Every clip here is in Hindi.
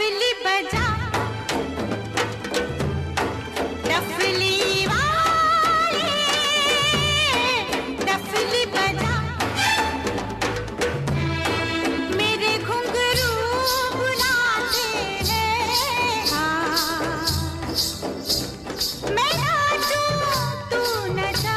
डफली बजा, डफली वाले, डफली बजा, मेरे घुंघरू बुलाते हैं। हाँ, मैं नाचूं तू नचा,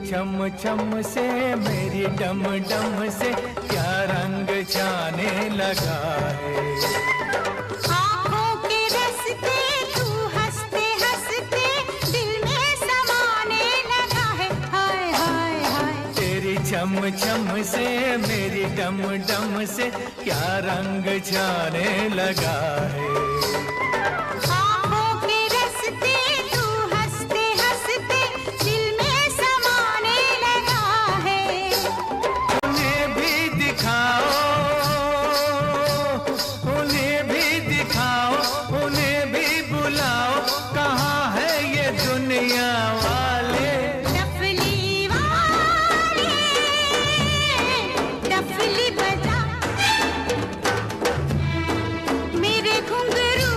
छम छम से मेरी डम डम से क्या रंग जाने लगा है। आँखों के रस्ते तू हंसते हंसते दिल में समाने लगा है। हाय हाय हाय, तेरी छम छम से मेरी डम डम से क्या रंग जाने लगा है। मेरे घुंघरू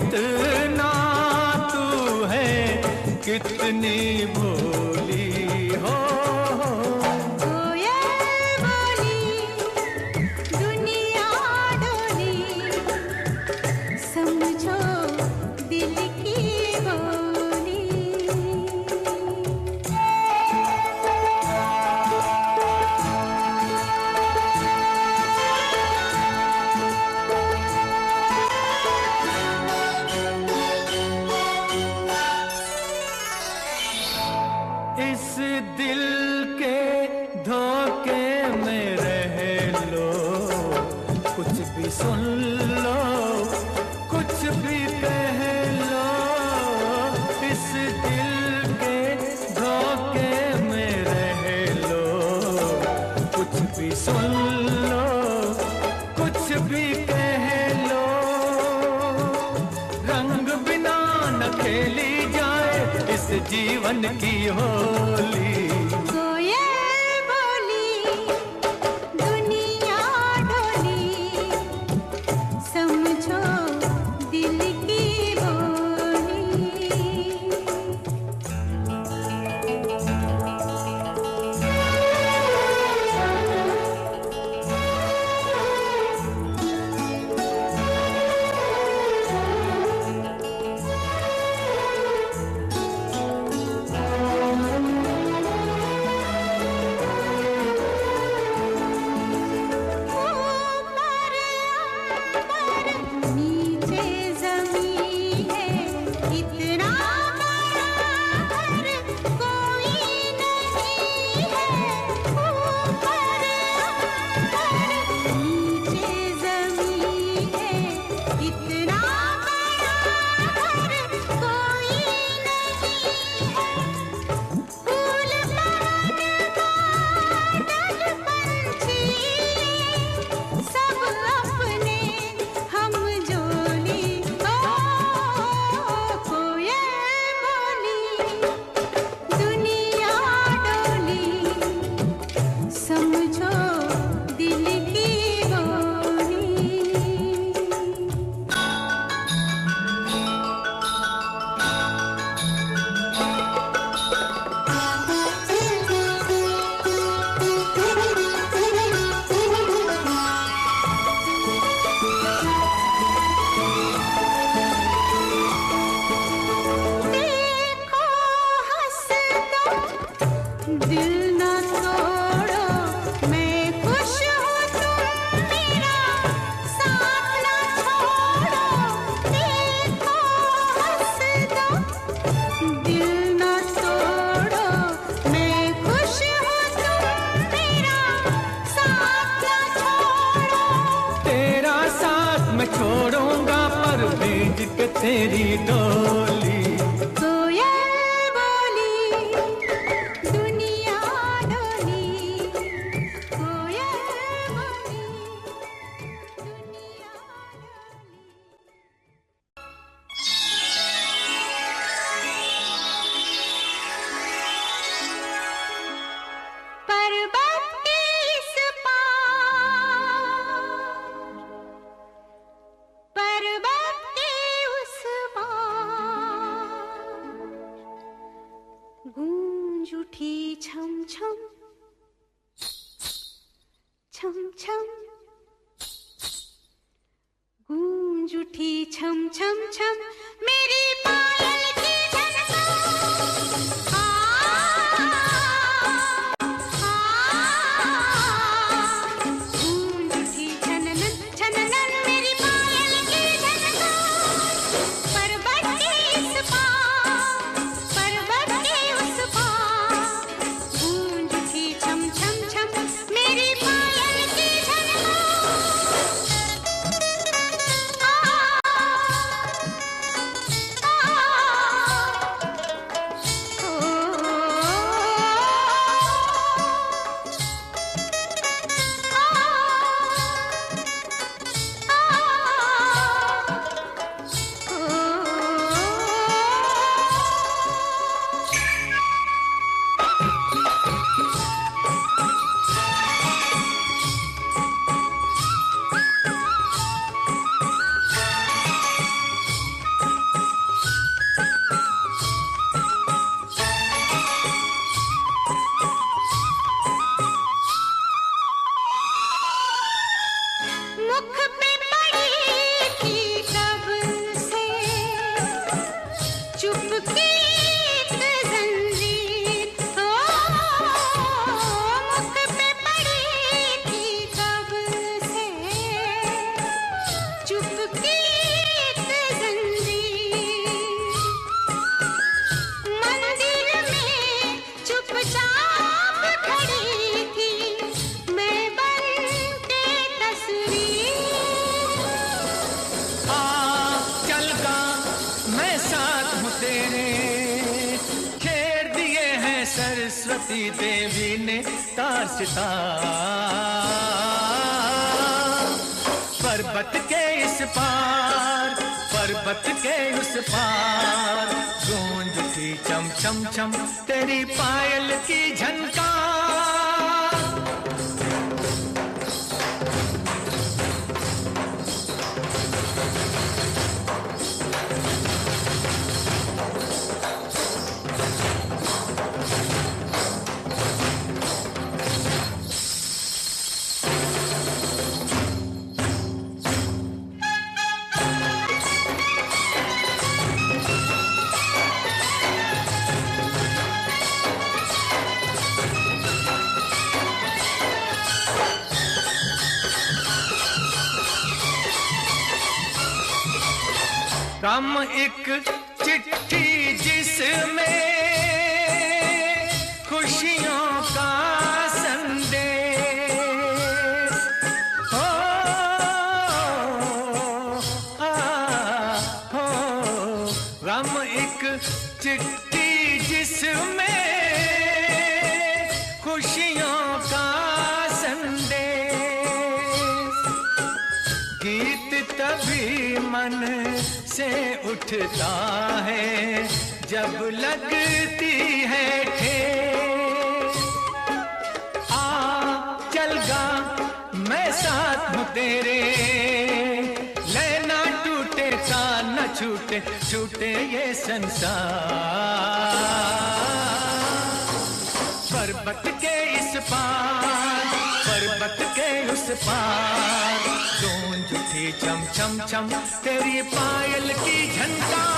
कितना तू है, कितनी भोली हो। कोयल बोली दुनिया डोली, समझो दिल की बोली। इस दिल के धोखे में रह लो, कुछ भी सुन लो, कुछ भी कह लो। इस दिल के धोखे में रह लो, कुछ भी सुन लो, कुछ भी कह लो। रंग बिना न खेली जाए इस जीवन की होली। कोयल बोली दुनिया डोली, समझो दिल की बोली। ऊपर अंबर नीचे ज़मीं है, इतना बड़ा घर कोई नहीं है। ऊपर अंबर नीचे ज़मीं है, इतना बड़ा घर कोई नहीं है। फूल बादल पंछी सब अपने हम जोली। ओ कोयल बोली दुनिया डोली, समझो दिल की बोली। देखो हंस दो, दिल न तोड़ो, मैं खुश हूँ तुम मेरा साथ न छोड़ो। देखो हंस दो, दिल न तोड़ो, मैं खुश हूँ तुम मेरा साथ न छोड़ो। तेरा साथ मैं छोड़ूंगा पर भेज के तेरी डोली। कोयल बोली दुनिया डोली, कोयल बोली दुनिया डोली। पर्वत के इस पार, पर्वत के उस पार, गूंज उठी छम छम छम छम, गूंज उठी छम छम छम, मेरी पायल की झनकार। गूंज उठी छननन छननन, मेरी पायल की झनकार। पर्वत के इस पार, पर्वत के उस पार, गूंज उठी छम छम छम, मेरी पायल की झनकार। सरस्वती देवी ने तार सितार। पर्वत के इस पार, पर्वत के उस पार, गूंज उठी चम चम चम तेरी पायल की झनकार। राम एक चिट्ठी जिसमें खुशियों का संदेश हो, हो। राम एक चिट्ठी जिसमें खुशियों का संदेश। गीत तभी मन से उठता है जब लगती है ठेस। आ चल गा मैं साथ हूँ तेरे, लेना टूटे कान न छूटे, छूटे ये संसार। पर्वत के इस पार, पर्वत के उस पार, गूंज उठी चम चम चम तेरी पायल की झनकार।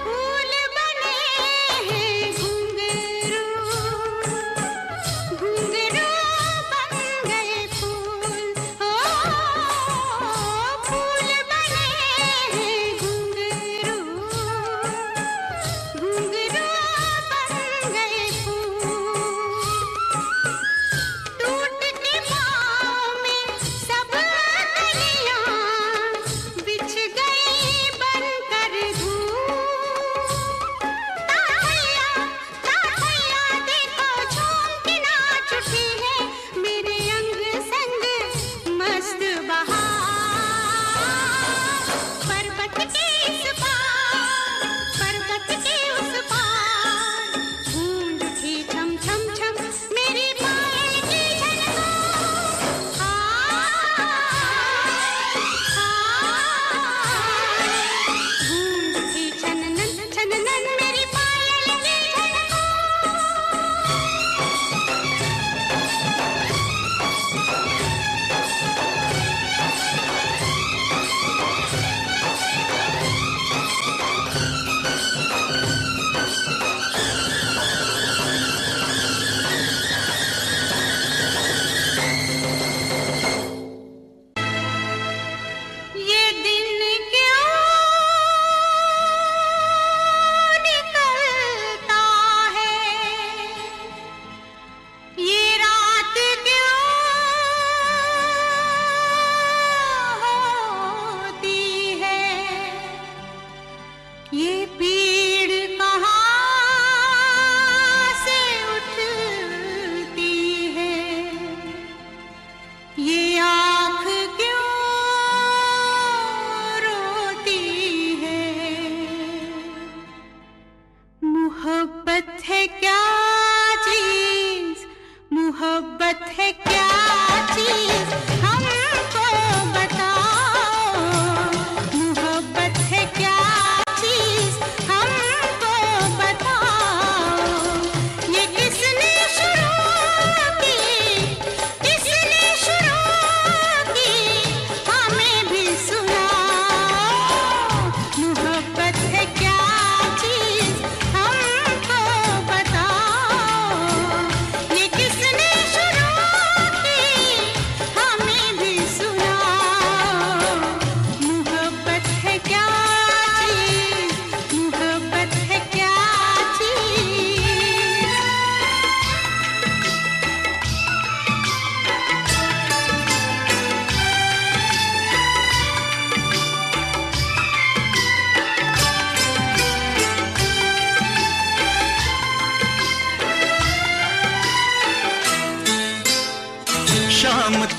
फूल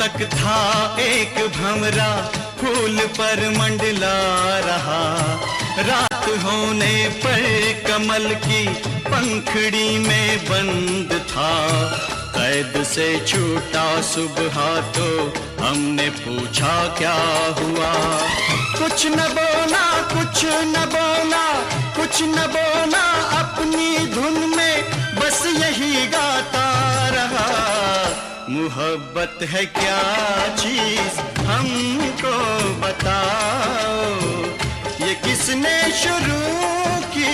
तक था एक भंवरा फूल पर मंडला रहा, रात होने पर कमल की पंखड़ी में बंद था। कैद से छूटा सुबह तो हमने पूछा क्या हुआ, कुछ न बोला, कुछ न बोला, कुछ न बोला, अपनी धुन में बस यही गाता रहा। मोहब्बत है क्या चीज हमको बताओ, ये किसने शुरू की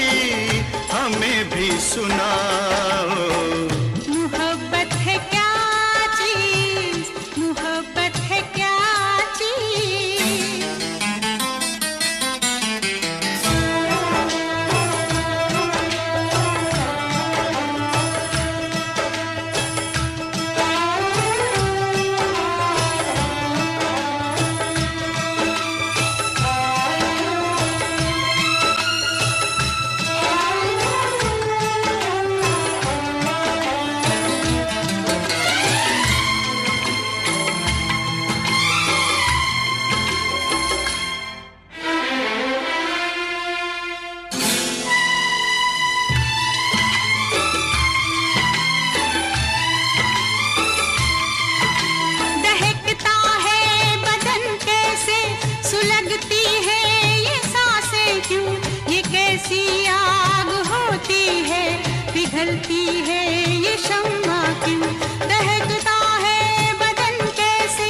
हमें भी सुनाओ। मोहब्बत है क्या चीज, मोहब्बत है क्या चीज। पिघलती है ये शम्मा क्यों, दहकता है बदन कैसे,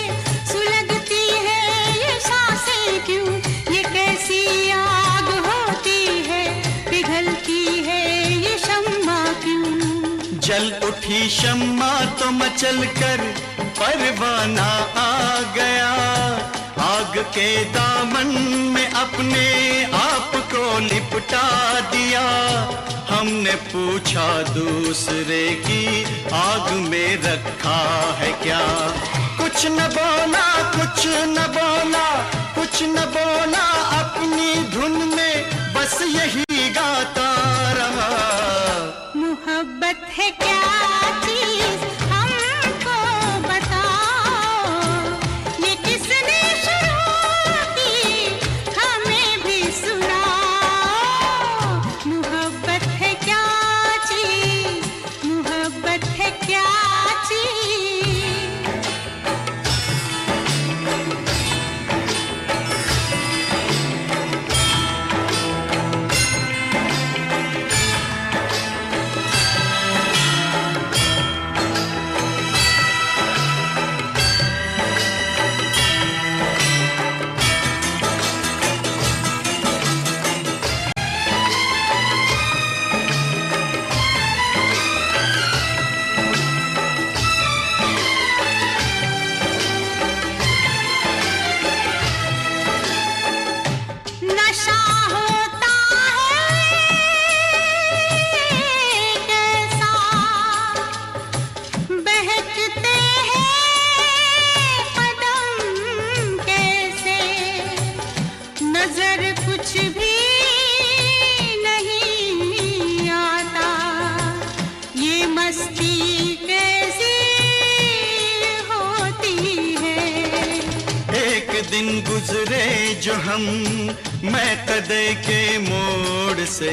सुलगती है ये सांसें क्यों, ये कैसी आग होती है, पिघलती है ये शम्मा क्यों। जल उठी शम्मा तो मचल कर परवाना आ गया, आग के दामन में अपने आप को लिपटा दिया। हमने पूछा दूसरे की आग में रखा है क्या, कुछ न बोला, कुछ न बोला, कुछ न बोला, अपनी धुन में बस यही गाता रहा। मोहब्बत है क्या चीज हमको बताओ, ये किसने शुरू की हमें भी सुनाओ। मोहब्बत है क्या चीज, मोहब्बत है क्या चीज। दिन गुजरे जो हम मैं कदे के मोड़ से,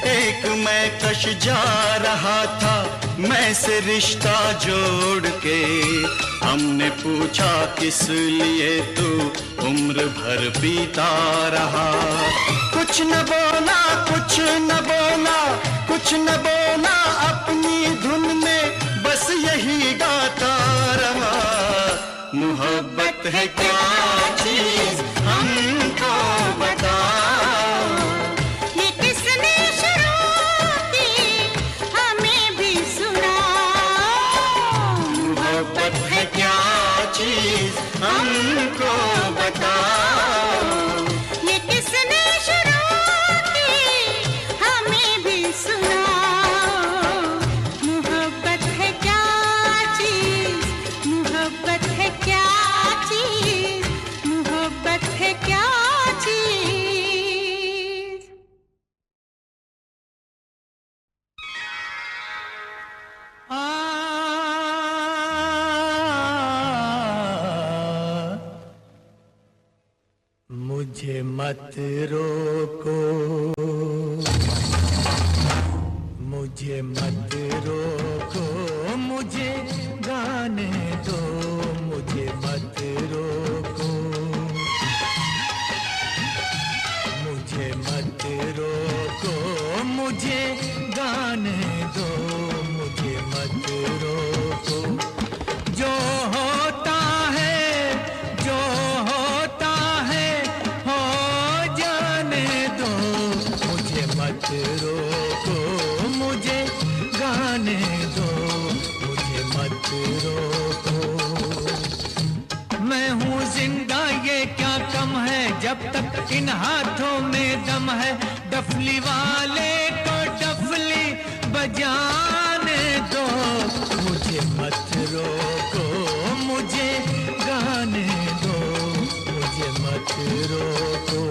एक मैं कश जा रहा था मैं से रिश्ता जोड़ के। हमने पूछा किस लिए तू उम्र भर पीता रहा, कुछ न बोला, कुछ न बोला, कुछ न बोला, अपनी धुन में बस यही गाता रहा। मोहब्बत है क्या चीज हमको बताओ, ये किसने शुरू की हमें भी सुनाओ। मोहब्बत है क्या चीज हमको बताओ, ये किसने शुरू की हमें भी सुनाओ। मोहब्बत है क्या चीज, मोहब्बत है क्या चीज, मत रोको, मुझे मत रोको, मुझे गाने दो, मुझे मत रोको, मुझे मत रोको, मुझे गाने दो, मुझे मत रोको। जो होता है, जो होता है हो जाने दो, मुझे मत रोको, मुझे गाने दो, मुझे मत रोको। मैं हूँ जिंदा ये क्या कम है, जब तक इन हाथों में दम है, डफली वाले को डफली बजाने दो, मुझे मत रोको, मुझे गाने दो, मुझे मत रोको।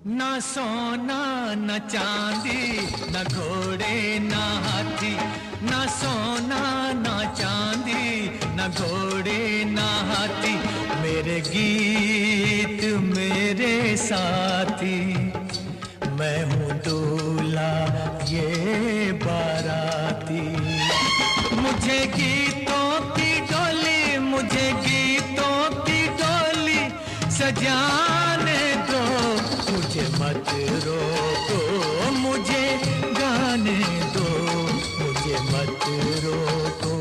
ना सोना न चांदी, न घोड़े न हाथी, ना सोना न चांदी, न घोड़े न हाथी, मेरे गीत मेरे साथी। मैं हूँ दूल्हा ये बाराती, मुझे गीतों की डोली, मुझे गीतों की डोली सजाने दो, मुझे मत रोको, मुझे गाने दो, मुझे मत रोको।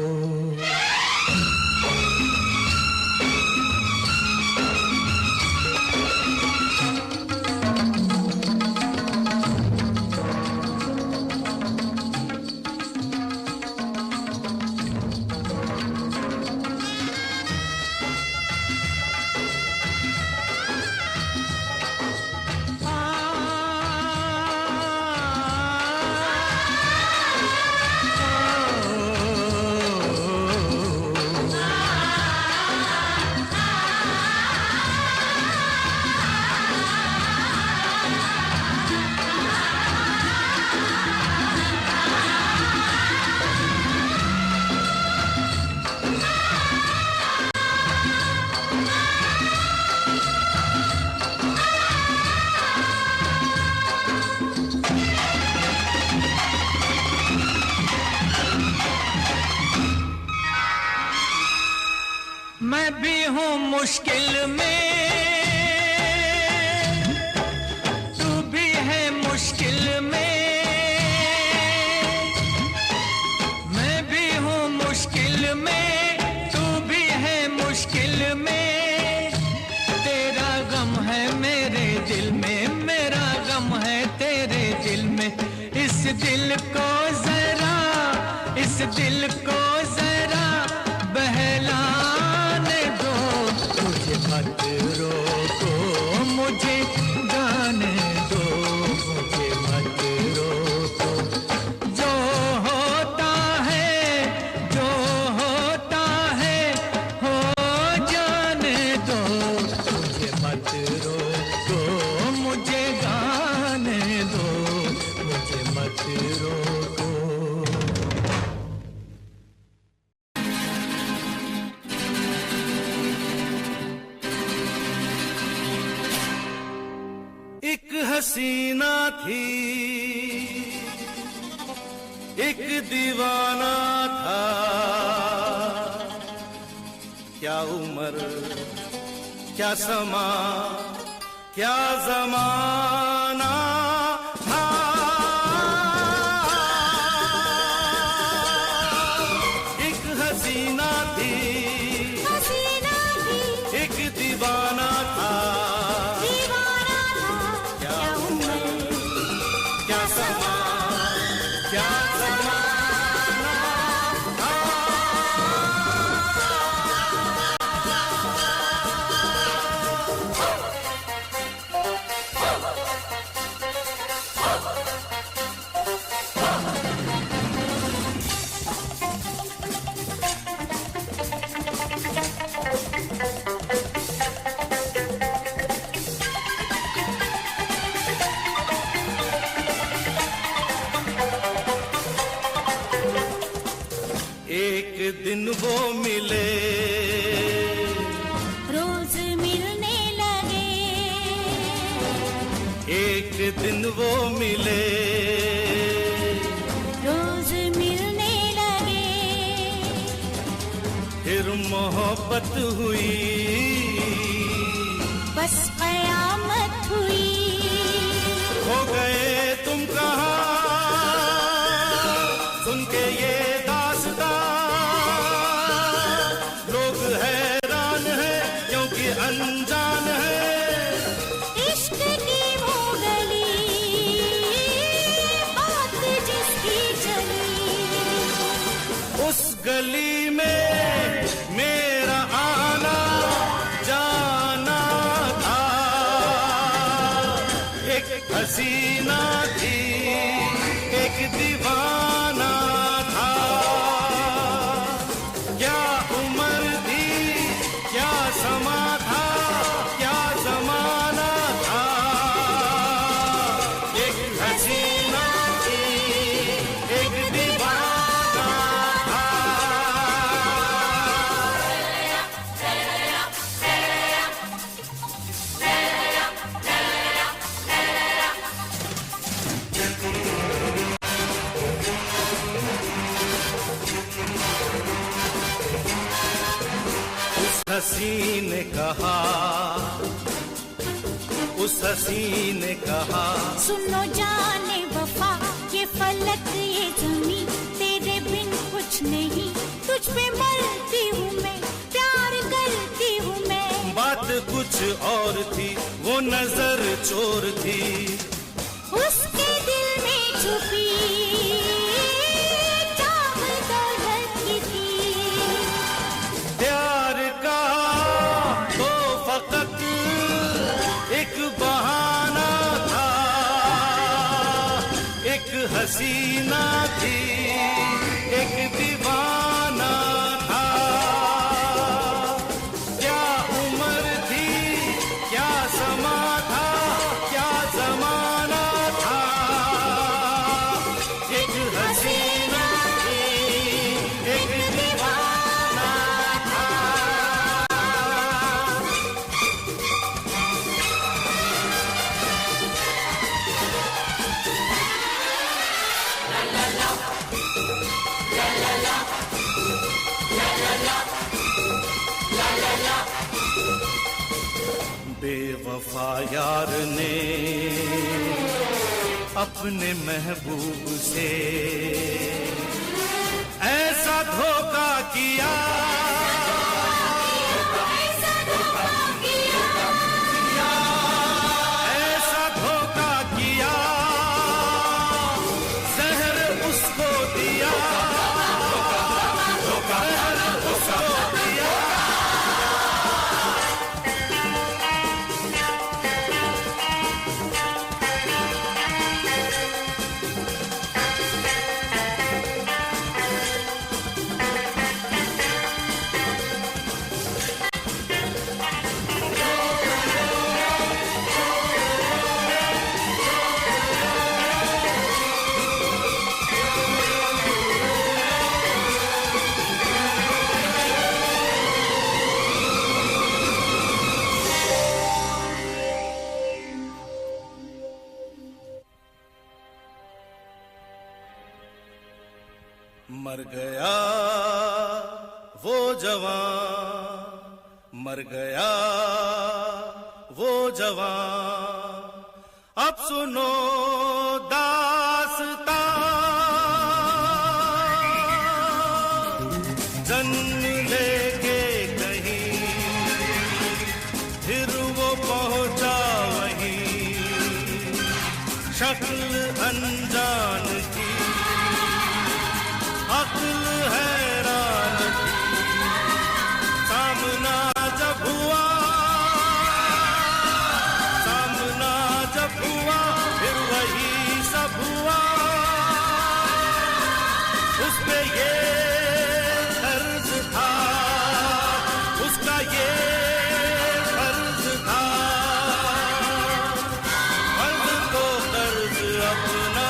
मैं भी हूँ मुश्किल में, तू भी है मुश्किल में, मैं भी हूँ मुश्किल में, तू भी है मुश्किल में, तेरा गम है मेरे दिल में, मेरा गम है तेरे दिल में, इस दिल को जरा, इस दिल को जरा बहला मत रोको, मुझे गाने दो, मुझे मत रोको। जो होता है, जो होता है हो जाने दो, मुझे मत रोको, मुझे गाने दो, मुझे मत रोको। एक हसीना थी, एक दीवाना था, क्या उम्र क्या समा क्या जमाना था। एक हसीना थी, एक दीवाना था, क्या मिले, रोज मिलने लगे, एक दिन वो मिले, रोज मिलने लगे, फिर मोहब्बत हुई, बस कयामत हुई। हो गए तुम कहाँ सुन के ये दास्तां, लोग हैरान हैं क्योंकि अनजान है। इश्क की वो गली, बात जिसकी चली, उस गली में मेरा आना जाना था, एक हसीना थी, एक दीवाना था, क्या उम्र थी, क्या समा था, क्या जमाना था, एक हसीना थी, एक दीवाना था। उस हसी ने कहा, उस हसी ने कहा, सुनो जाने वफा, ये फलक ये जमी, तेरे बिन कुछ नहीं, तुझ पे मरती हूँ मैं, प्यार करती हूँ मैं। बात कुछ और थी, वो नजर चोर थी, उसके दिल में छुपी चाह दौलत की थी। प्यार का तो फकत एक बहाना था, एक हसीना थी, एक दीवाना था, क्या उम्र थी, क्या समा था, क्या जमाना था, एक हसीना थी, एक दीवाना था। बेवफा यार ने अपने महबूब से ऐसा धोखा किया, ऐसा धोखा किया, जहर उसको दिया, जहर उसको दिया। मर गया वो जवान, मर गया वो जवान, अब सुनो दास्तां, जन्म लेके कहीं फिर वो पहुंचा वहीं, शक्ल अनजान की, अक्ल हैरान की, सामना जब हुआ, सामना जब हुआ, फिर वही सब हुआ, उस पे ये कर्ज था, उसका ये फर्ज था, फर्ज तो कर्ज अपना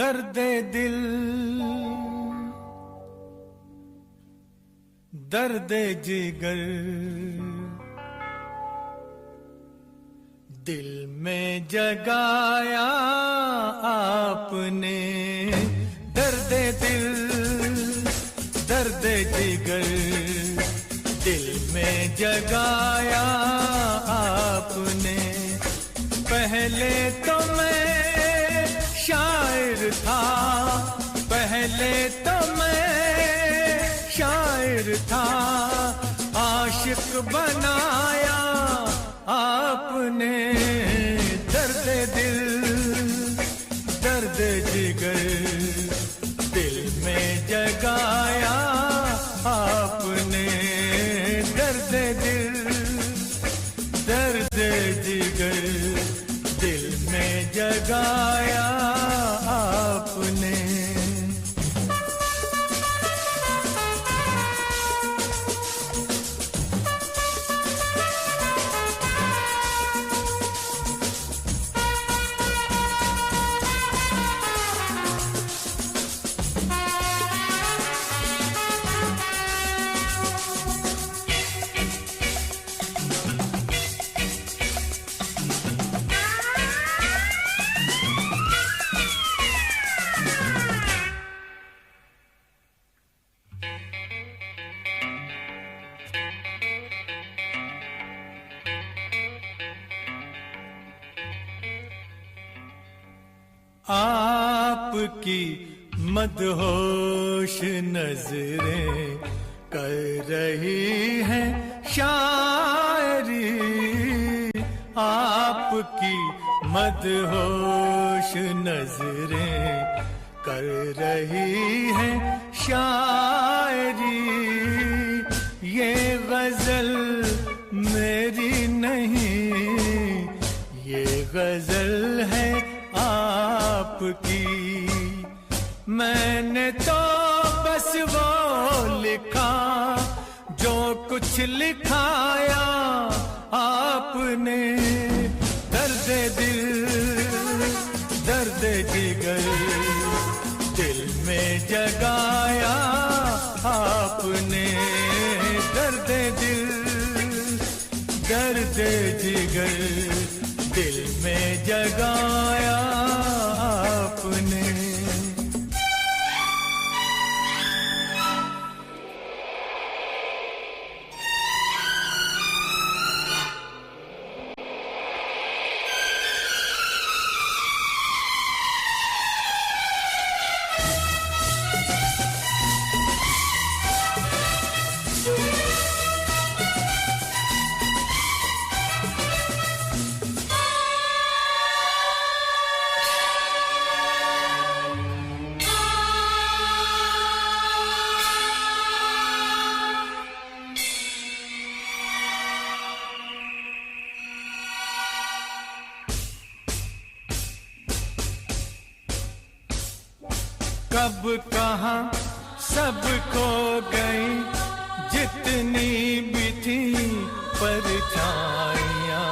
दर्द दिल दर्द जिगर दिल में जगाया आपने, दर्द दिल दर्द जिगर दिल में जगाया आपने। पहले तो मैं शायर था, पहले तो मैं शायर था, आशिक बनाया आपने। दर्द दिल दर्द जिगर दिल में जगाया आपने, दर्द दिल दर्द जिगर दिल में जगाया आपने। आपकी मदहोश नजरें कर रही हैं शायरी, आपकी मदहोश नजरें कर रही हैं शायरी। ये गजल मेरी नहीं, ये गजल है आपकी। मैंने तो बस वो लिखा जो कुछ लिखाया आपने। दर्द दिल दर्द जिगर दिल में जगाया आपने, दर्द दिल दर्द जिगर दिल में जगाया आपने। कब कहाँ सब खो गई जितनी भी थी परछाइयाँ,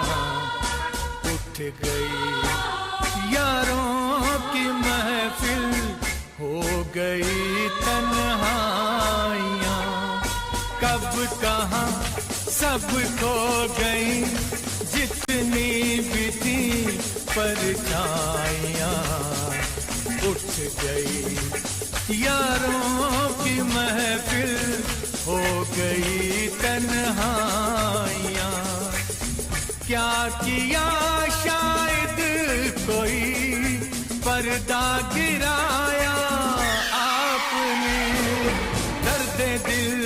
उठ गई यारों की महफिल, हो गई तन्हाइयाँ। कब कहाँ सब खो गई जितनी भी थी परछाइयाँ, उठ गई यारों की महफिल, हो गई तन्हाइयाँ। क्या किया शायद कोई पर्दा गिराया आपने। दर्द दिल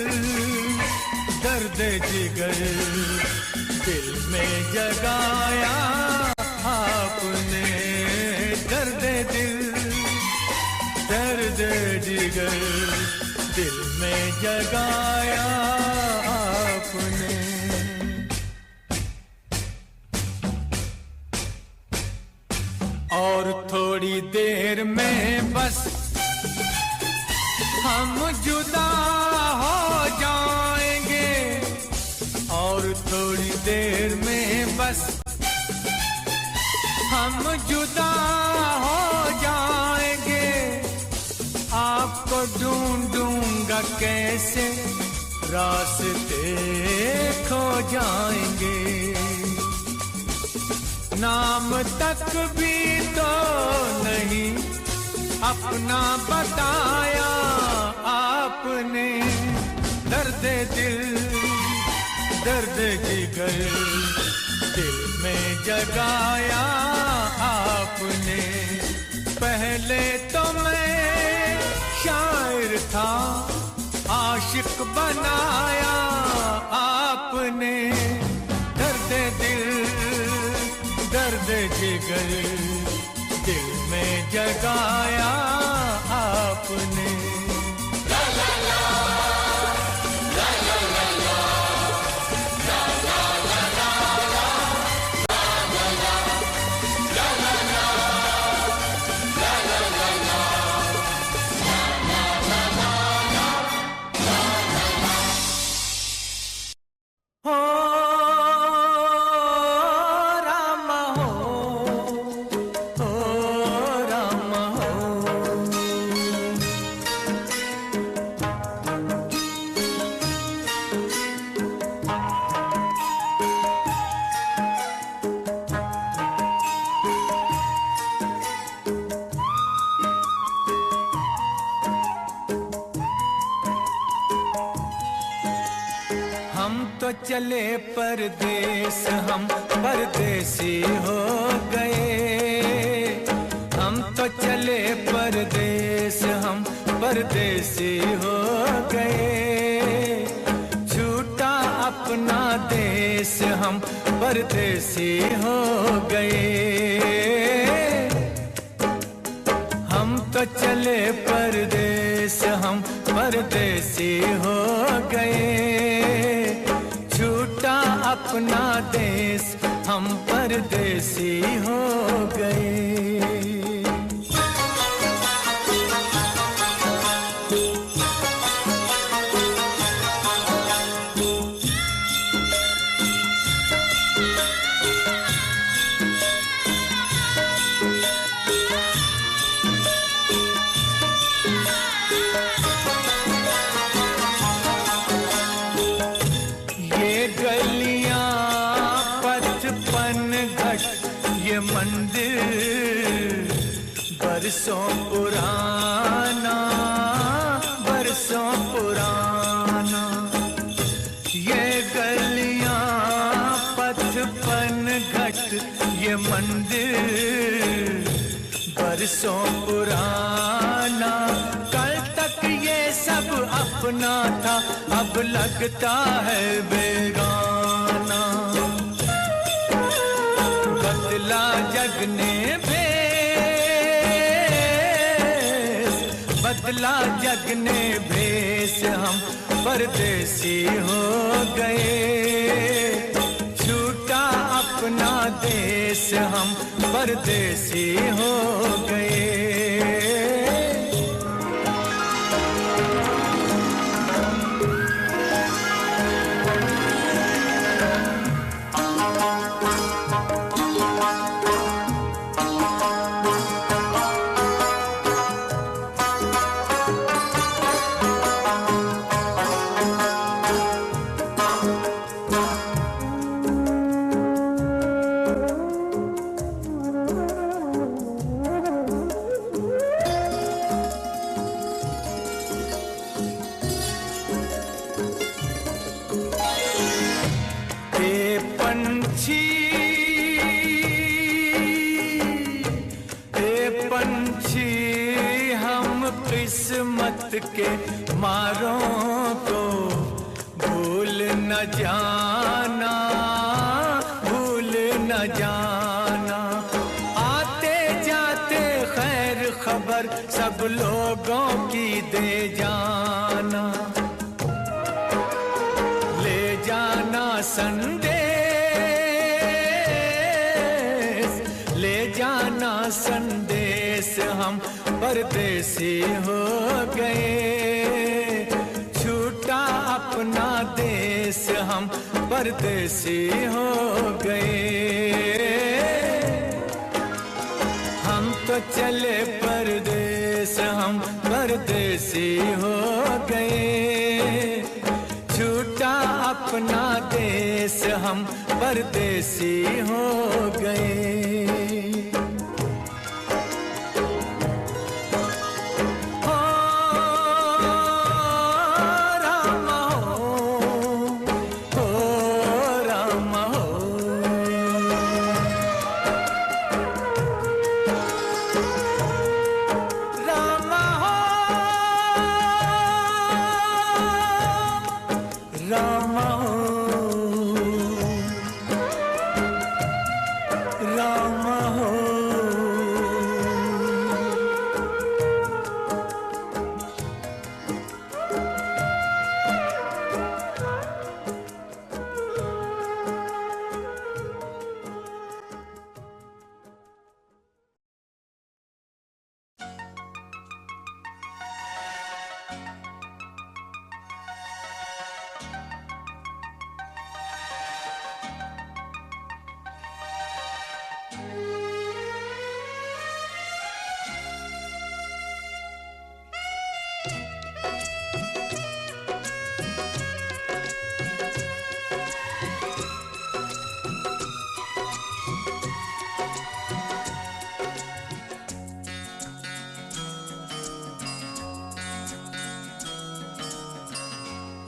दर्द जिगर दिल में जगाया आपने, दर्द दिल दर्द जिगर दिल में जगाया आपने। और थोड़ी देर में बस हम जुदा हो जाएंगे, और थोड़ी देर में बस हम जुदा हो जाएंगे। कैसे रास्ते खो जाएंगे। नाम तक भी तो नहीं अपना बताया आपने। दर्द दिल दर्द जिगर दिल में जगाया आपने। पहले तो मैं शायर था, आशिक बनाया आपने। दर्द दिल दर्द जिगर दिल में जगाया आपने। हम तो चले परदेस, हम परदेसी हो गए। हम तो चले परदेस, हम परदेसी हो गए। छूटा अपना देश, हम परदेसी हो गए। हम तो चले परदेस, हम परदेसी हो गए। छूटा अपना देश, हम परदेसी हो गए। ये मंदिर बरसों पुराना, बरसों पुराना। ये गलियां पचपन घट, ये मंदिर बरसों पुराना। कल तक ये सब अपना था, अब लगता है बेगाना। बदला जग ने भेस, बदला जग ने भेस, हम परदेसी हो गए। छूटा अपना देश, हम परदेसी हो गए। किस्मत के मारों को भूल न जाना, भूल न जाना। आते जाते खैर खबर सब लोगों की दे जाना। ले जाना संदेश, ले जाना संदेश, हम परदेसी हो गए। छूटा अपना देश, हम परदेसी हो गए। हम तो चले परदेस, हम परदेसी हो गए। हम परदेसी हो गए।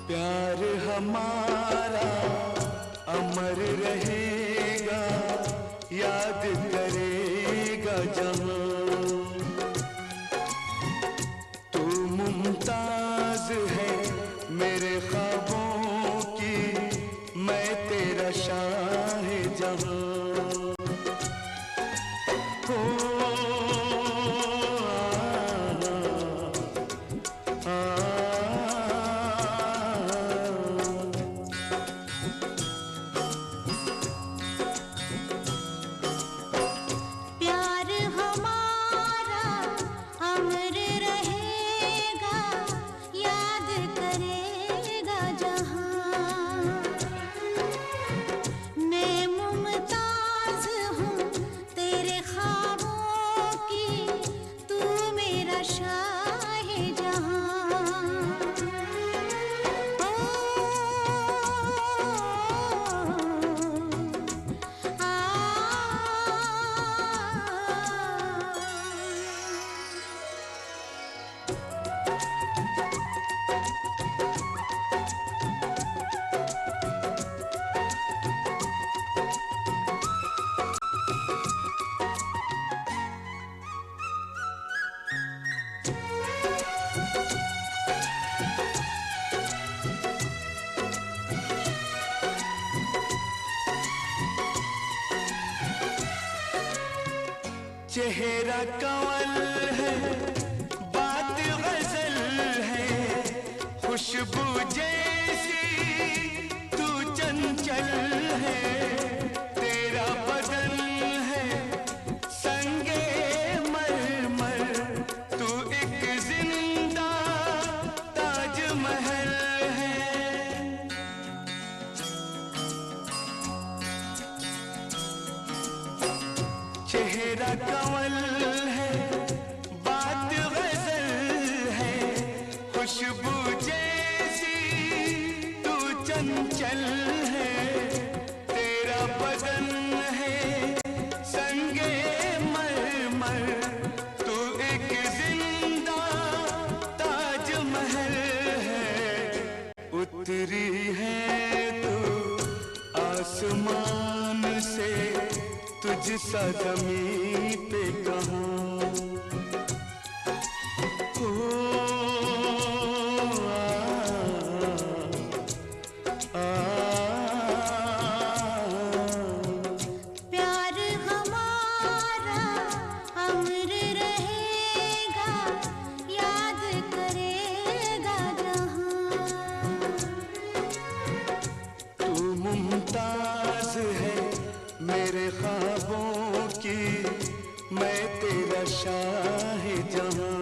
प्यार हमारा अमर रहेगा, याद करेगा जहां। तू मुमताज है मेरे ख्वाबों की, मैं तेरा शाहजहां। चेहरा कंवल है, बात गजल है, खुशबू जैसी तू चंचल है। तेरा बदन है संगे मरमर, तू एक जिंदा ताजमहल है। चेहरा कंवल है, बात गजल है, खुशबू जैसी तू चंचल है। तेरा बदन है संगे मरमर, तू एक जिंदा ताजमहल है। उतरी है तू आसमान से, तुझसा ज़मीं पे कहाँ। प्यार हमारा अमर रहेगा, याद करेगा जहां। तू मुमताज है मेरे ख्वाबों की, मैं तेरा शाहजहां।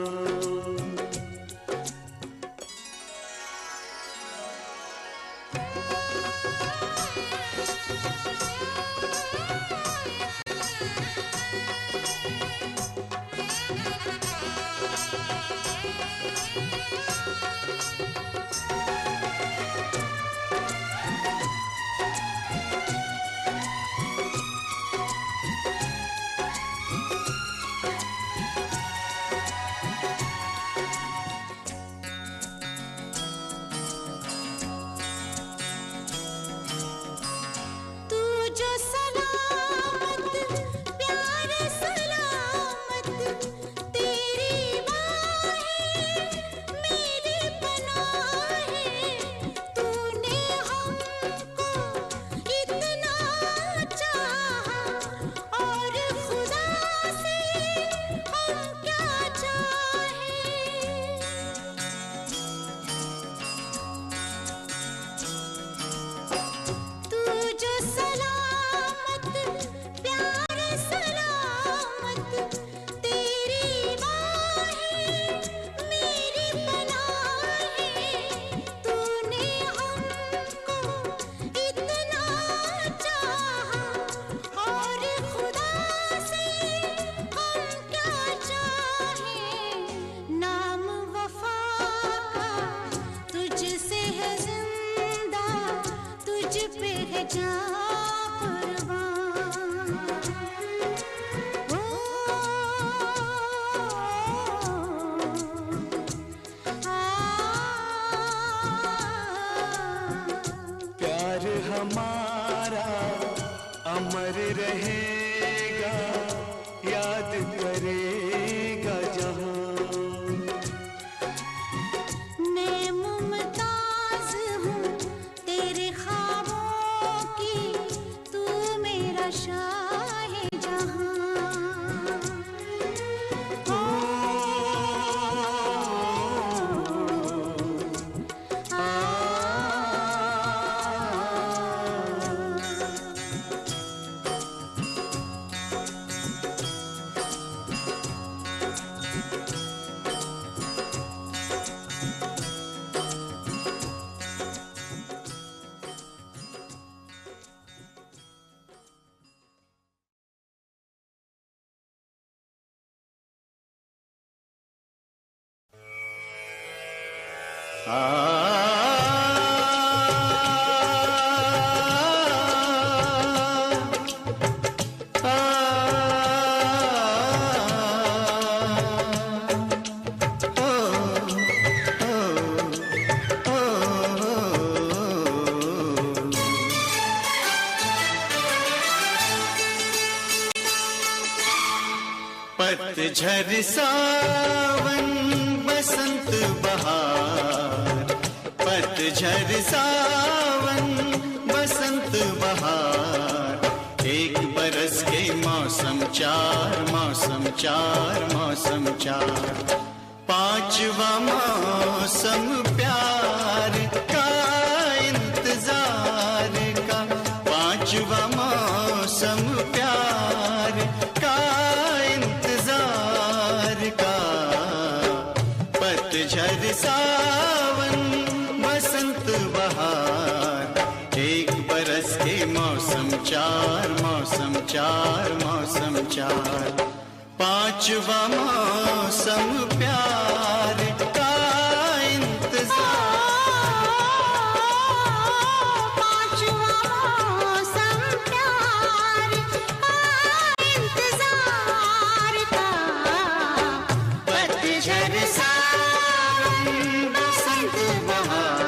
रहेगा, याद करेगा जहां। मैं मुमताज हूँ तेरे ख्वाबों की, तू मेरा शाहे जहां। पतझर सावन बसंत बहार, पतझर सावन बसंत बहार, एक बरस के मौसम चार, मौसम चार, मौसम चार। पांचवा मौसम प्यार का इंतजार का, पांचवा मौसम प्यार का इंतजार का। पतझर सावन बसंत बहार, एक बरस के मौसम चार, मौसम चार, मौसम चार। पांचवा मौसम प्यार का इंतजार। पांचवा मौसम प्यार का इंतजार का। पतझर सावन बसंत बहार।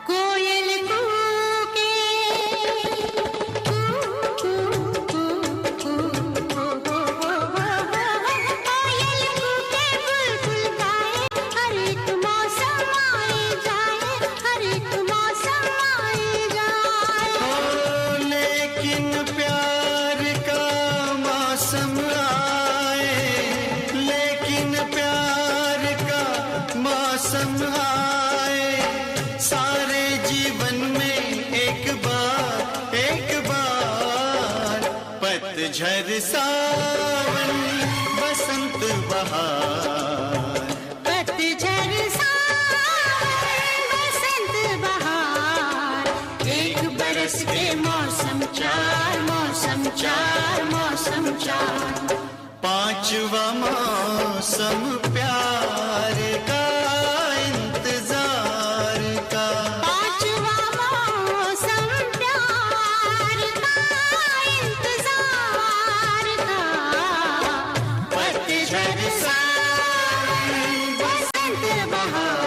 कोयल कूके कोयल कूके बुलबुल गाए, हर एक मौसम आए जाए, हर एक मौसम आए जाए। लेकिन प्यार का मौसम आए, लेकिन प्यार का मौसम आए, सारे जीवन में एक बार, एक बार। पतझर सावन बसंत बहार, पतझर सावन बसंत बहार, एक बरस के मौसम चार, मौसम चार, मौसम चार। पांचवा मौसम प्यार का इंतजार का। पांचवा मौसम प्यार का इंतजार का। पतझर सावन बसंत बहार।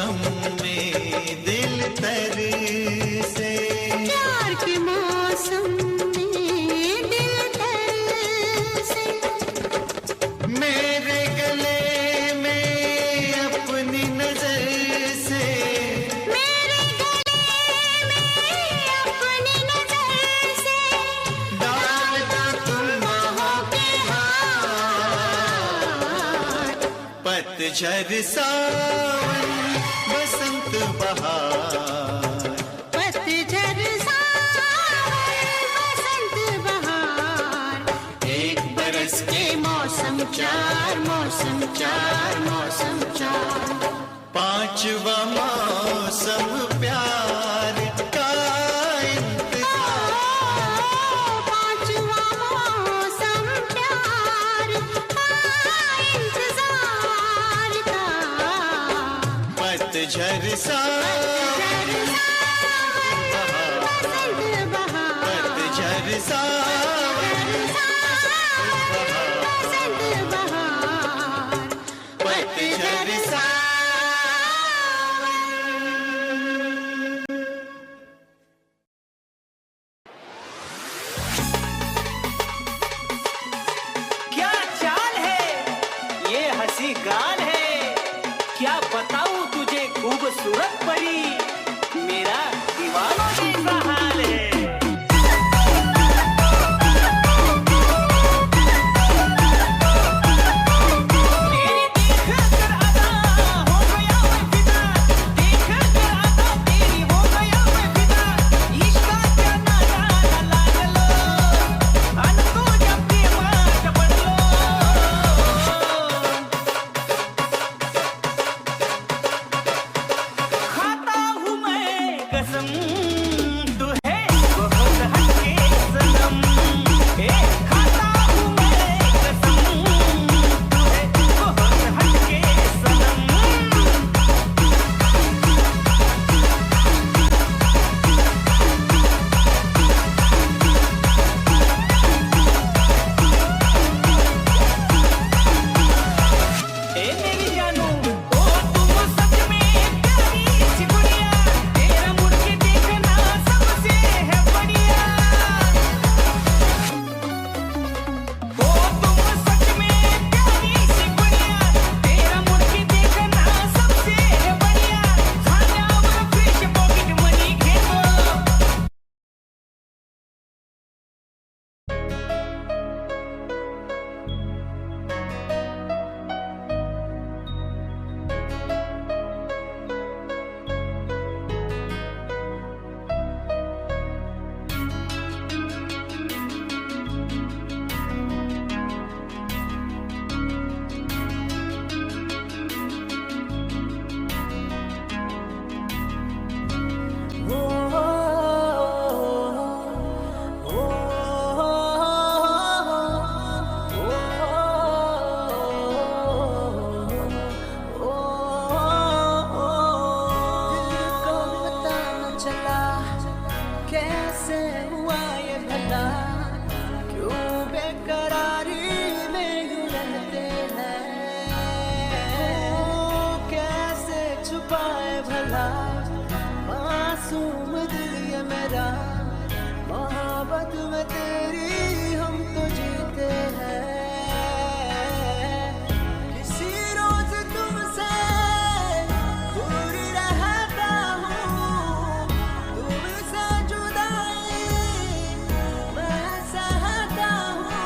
मौसम में दिल तरसे, प्यार के मौसम में दिल तरसे। मेरे गले में अपनी नजर से, मेरे गले में अपनी नजर से डाल दो तुम बाहों के हाथ। पतझड़ सावन बसंत बहार, पतझड़ सावन बसंत बहार। एक बरस के मौसम चार, मौसम चार, मौसम चार। पांचवा मौसम प्यार का इंतजार, पांचवा मौसम प्यार का इंतजार का। पतझड़ सावन बसंत बहार, पतझड़ सावन बसंत बहार, पतझड़ सावन। क्या चाल है, ये हंसी गाल है, क्या बताऊं तुझे खूबसूरत परी, मेरा दीवानों जैसा हाल है। तेरी देख कर अदा हो गया मैं फिदा, देख कर अदा तेरी हो गया मैं फिदा, इश्क का क्या नाला लाग लो, अन तो जब भी बात पढ़ लो। खाता हूँ मैं कसम, तू है बहुत हटके सनम, खाता हूँ मैं कसम, तू है बहुत हटके सनम। मेरी जानू ओ तुम सच में प्यारी सी गुड़िया, तेरा मुड़ के देखना सबसे है बढ़िया। ओ तुम सच में प्यारी सी गुड़िया, तेरा मुड़ के देखना सबसे है बढ़िया। खाना और फिश पॉकेट मनी खेलो। कैसे हुआ ये भला, क्यों बेकरारी में यूं रहते हैं, कैसे छुपाए भला मासूम दिल ये मेरा, मोहब्बत में तेरी हम तो जीते हैं। किसी रोज तुमसे दूर रहता हूँ, तुमसे जुदाई मैं सहता हूँ,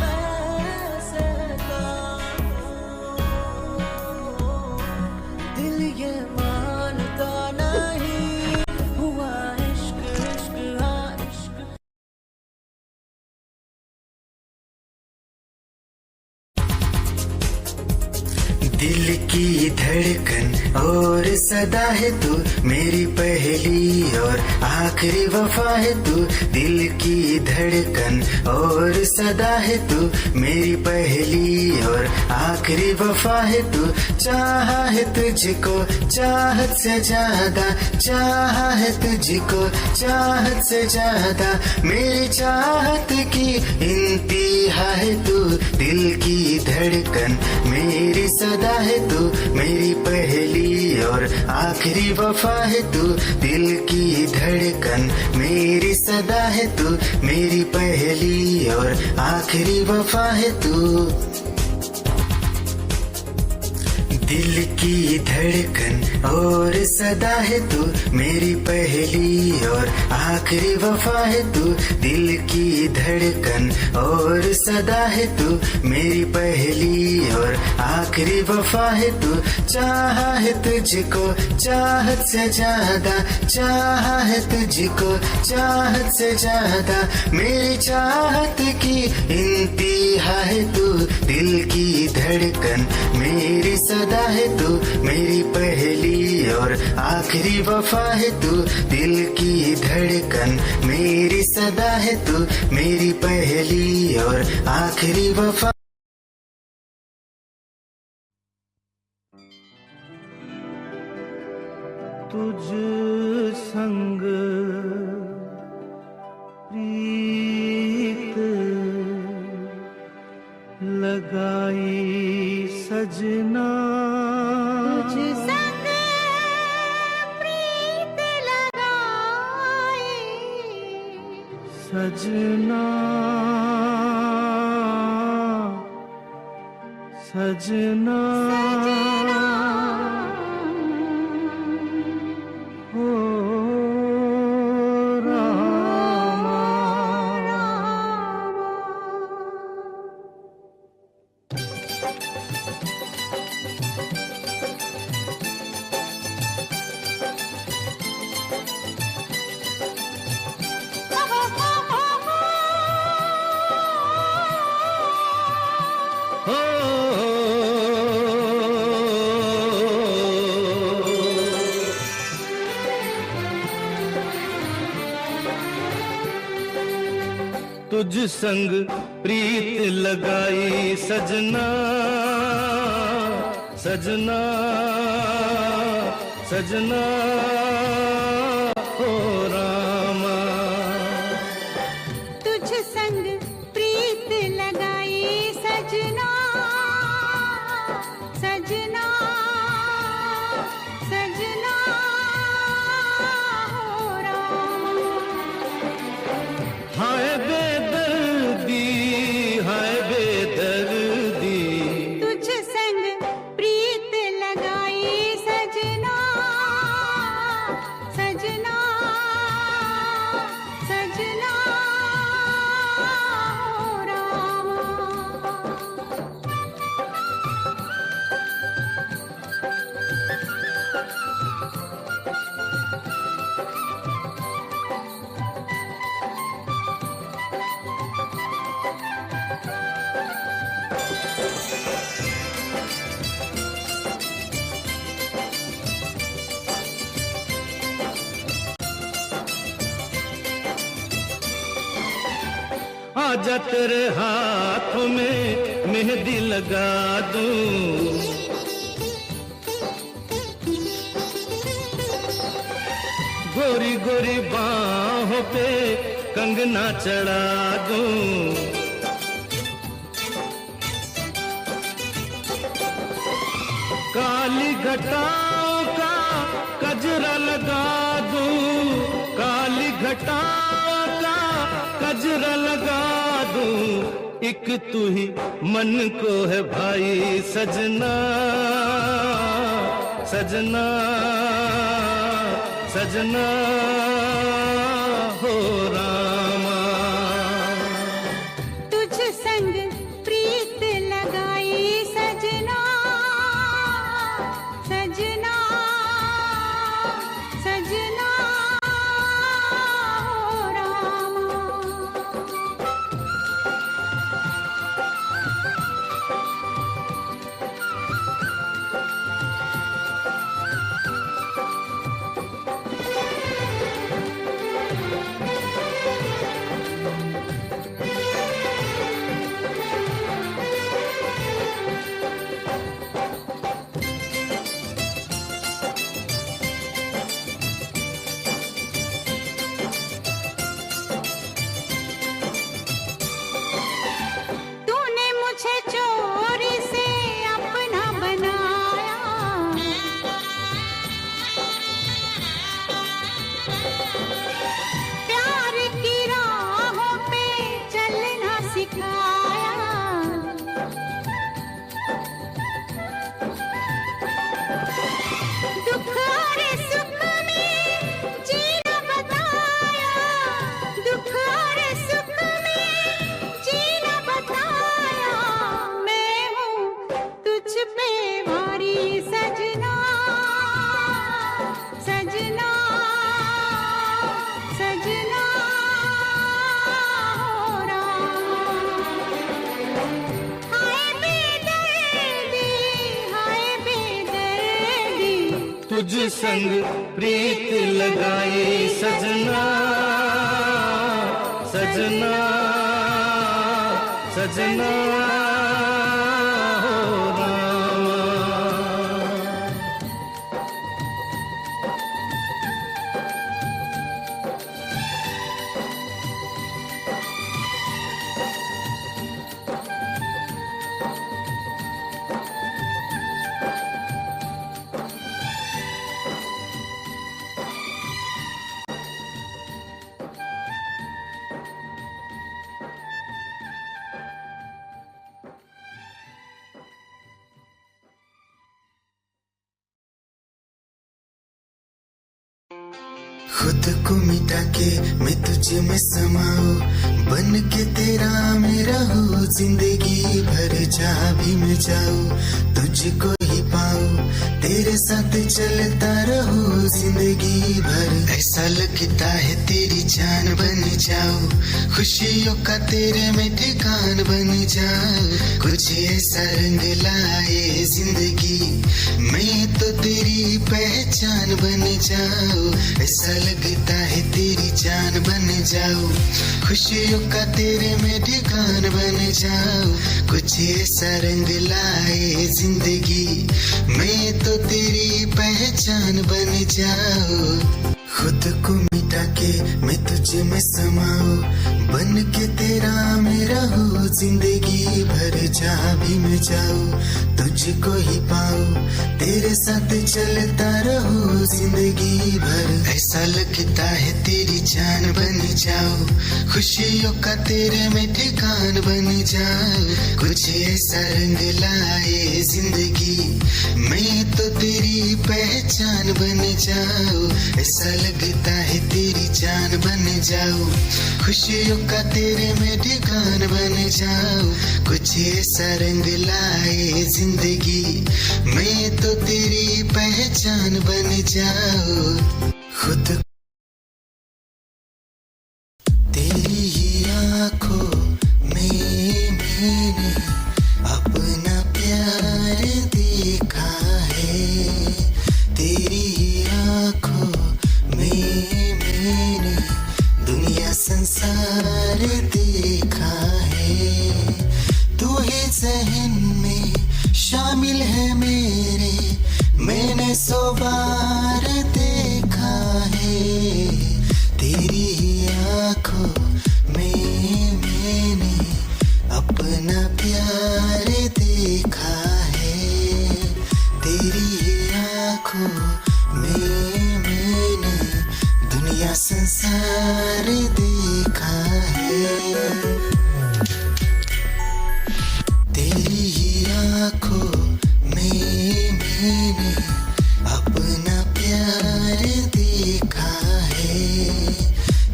मैं सहता हूँ। दिल ये मानता नहीं हुआ इश्क, इश्क हाँ इश्क। दिल की धड़कन और सदा है तू, मेरी पहली और आखिरी वफा है तू। दिल की धड़कन और सदा है तू, मेरी पहली और आखिरी वफा है तू। चाहा है तुझको चाहत से ज्यादा, चाहा है तुझको चाहत से ज्यादा, मेरी चाहत की इंतहा है तू। दिल की धड़कन मेरी सदा है तू, मेरी पहली और आखिरी वफा है तू, दिल की धड़कन मेरी सदा है तू, मेरी पहली और आखिरी वफा है तू। दिल की धड़कन और सदा है तू, मेरी पहली और आखिरी वफा है तू, दिल की धड़कन और सदा है तू, मेरी पहली और आखिरी वफा है तू। चाहा है तुझको चाहत से ज्यादा, चाहा है तुझको चाहत से ज्यादा, मेरी चाहत की इंतहा है तू, दिल की धड़कन मेरी सदा है तू, मेरी पहली और आखिरी वफा है तू, दिल की धड़कन मेरी सदा है तू, मेरी पहली और आखिरी वफा। तुझ संग प्रीत लगाई सजना, तुझ संग प्रीत लगाई सजना सजना हो रामा। तुझ संग प्रीत लगाई सजना सजना सजना हो रामा। तुझ संग प्रीत लगाई सजना सजना सजना हो रामा। हाय बेदर्दी हाय बेदर्दी, तुझ संग प्रीत लगाई सजना सजना सजना हो रामा। आजा तेरे हाथों में मेहंदी लगा दूं, गोरी गोरी बाहों पे कंगना चढ़ा दूं, काली घटाओं का कजरा लगा दूं, काली घटाओं का कजरा लगा दूं, एक तू ही मन को है भाई सजना सजना सजना हो रामा। तुझ संग प्रीत लगाई सजना सजना सजना हो रामा। तुझ संग प्रीत लगाए सजना सजना सजना हो रामा। खुद को मिटा के मैं तुझ में समाऊं, बन के तेरा मैं रहूं, जिंदगी भर जहाँ भी मैं जाऊं तुझको ही पाऊं, तेरे साथ चलता रहूं जिंदगी भर। ऐसा लगता है तेरी जान बन जाऊं, खुशियों का तेरे में ठिकान बन जाऊं, कुछ ऐसा रंग लाए जिंदगी मैं तो तेरी पहचान बन जाऊं। ऐसा लगता है तेरी जान बन जाऊं, खुशियों का तेरे में ठिकान बन जाऊं, कुछ ऐसा रंग लाए जिंदगी मैं तो तेरी पहचान बन जाऊं। खुद को मिटा के मैं तुझ में समाऊं, बन के तेरा मैं रहूं, जिंदगी भर जहाँ भी मैं जाऊं तुझको ही पाऊं, तेरे साथ चलता रहूं जिंदगी भर। ऐसा लगता है तेरी जान बन जाऊं, खुशियों का तेरे में ठिकान बन जाऊं, कुछ ऐसा रंग लाए जिंदगी मैं तो तेरी पहचान बन जाऊं। ऐसा लगता है तेरी जान बन जाऊं, खुशियों का तेरे में ठिकान बन जाऊं, कुछ ऐसा रंग लाए जिंदगी मैं तो तेरी पहचान बन जाऊं। खुद तेरी ही आंखों में मैंने अपना प्यार देखा है, तेरी ही आंखों में मैंने दुनिया संसार देखा है, तू ही ज़हन में शामिल है मेरे, मैंने 100 बार देखा है, तेरी ही आंखों में मैंने अपना प्यार देखा है, तेरी ही आंखों में मैंने दुनिया संसार देखा है, तेरी ही आंखों में मैंने अपना प्यार देखा है,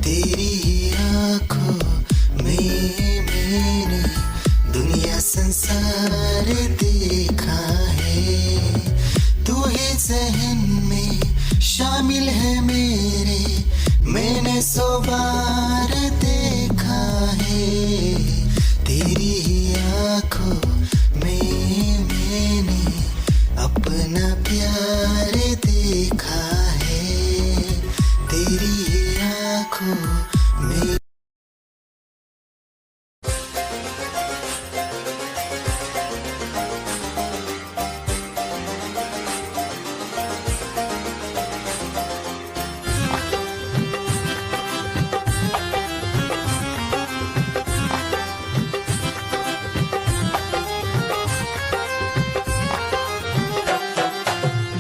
तेरी ही आंखों में मैंने दुनिया संसार देखा है, तू ही ज़हन में शामिल है मेरे, मैंने 100 बार देखा है, तेरी ही आंखों में मैंने अपना प्यार देखा है, तेरी ही आंखों में।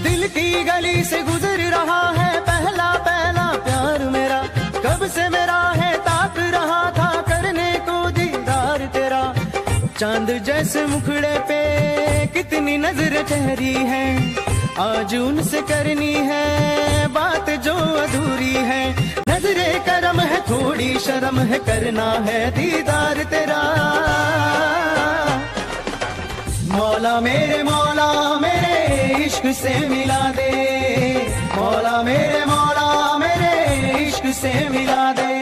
दिल की गली से गुजर रहा है पहला पहला प्यार मेरा, कब से मेरा है ताक रहा था करने को दीदार तेरा, चांद जैसे मुखड़े पे कितनी नजर ठहरी है, आज उनसे करनी है बात जो अधूरी है, नजरे करम है थोड़ी शर्म है करना है दीदार तेरा, मौला मेरे इश्क से मिला दे, मौला मेरे इश्क से मिला दे।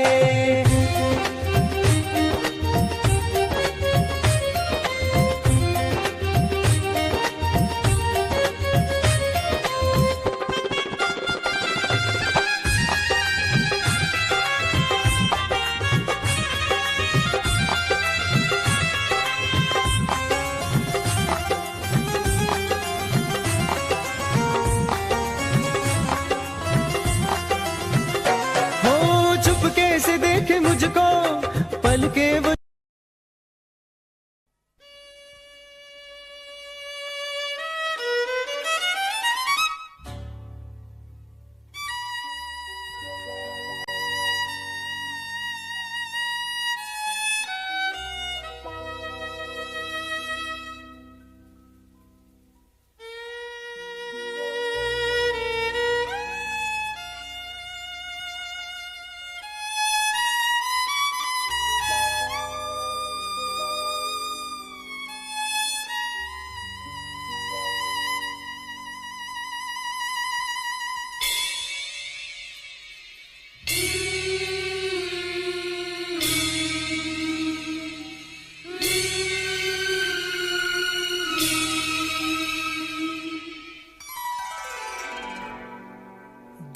के वो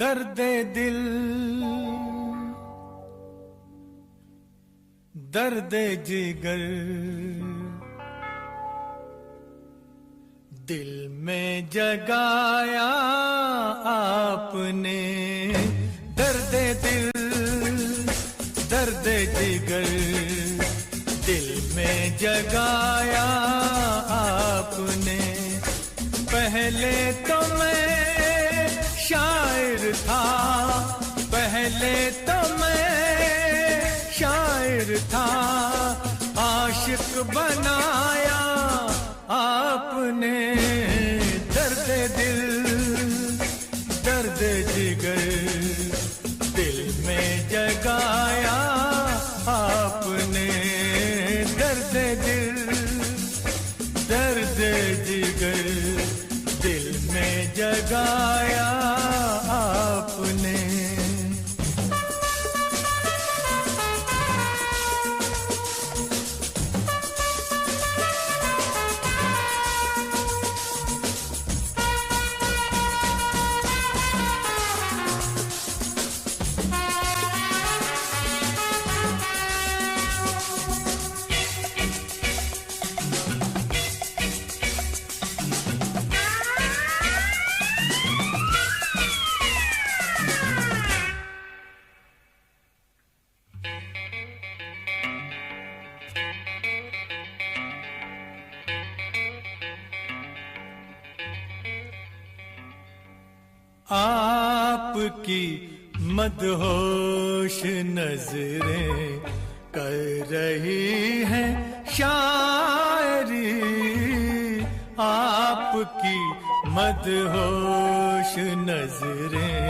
दर्द दिल दर्द जिगर दिल में जगाया आपने, दर्द दिल दर्द जिगर दिल में जगाया आपने। पहले तो मैं शायर था, पहले तो मैं शायर था, आशिक बनाया आपने। दर्द दिल दर्द जिगर दिल में जगाया आपने, दर्द दिल दर्द जिगर दिल में जगाया आपने। आपकी मदहोश नजरें कर रही हैं शायरी, आपकी मदहोश नजरें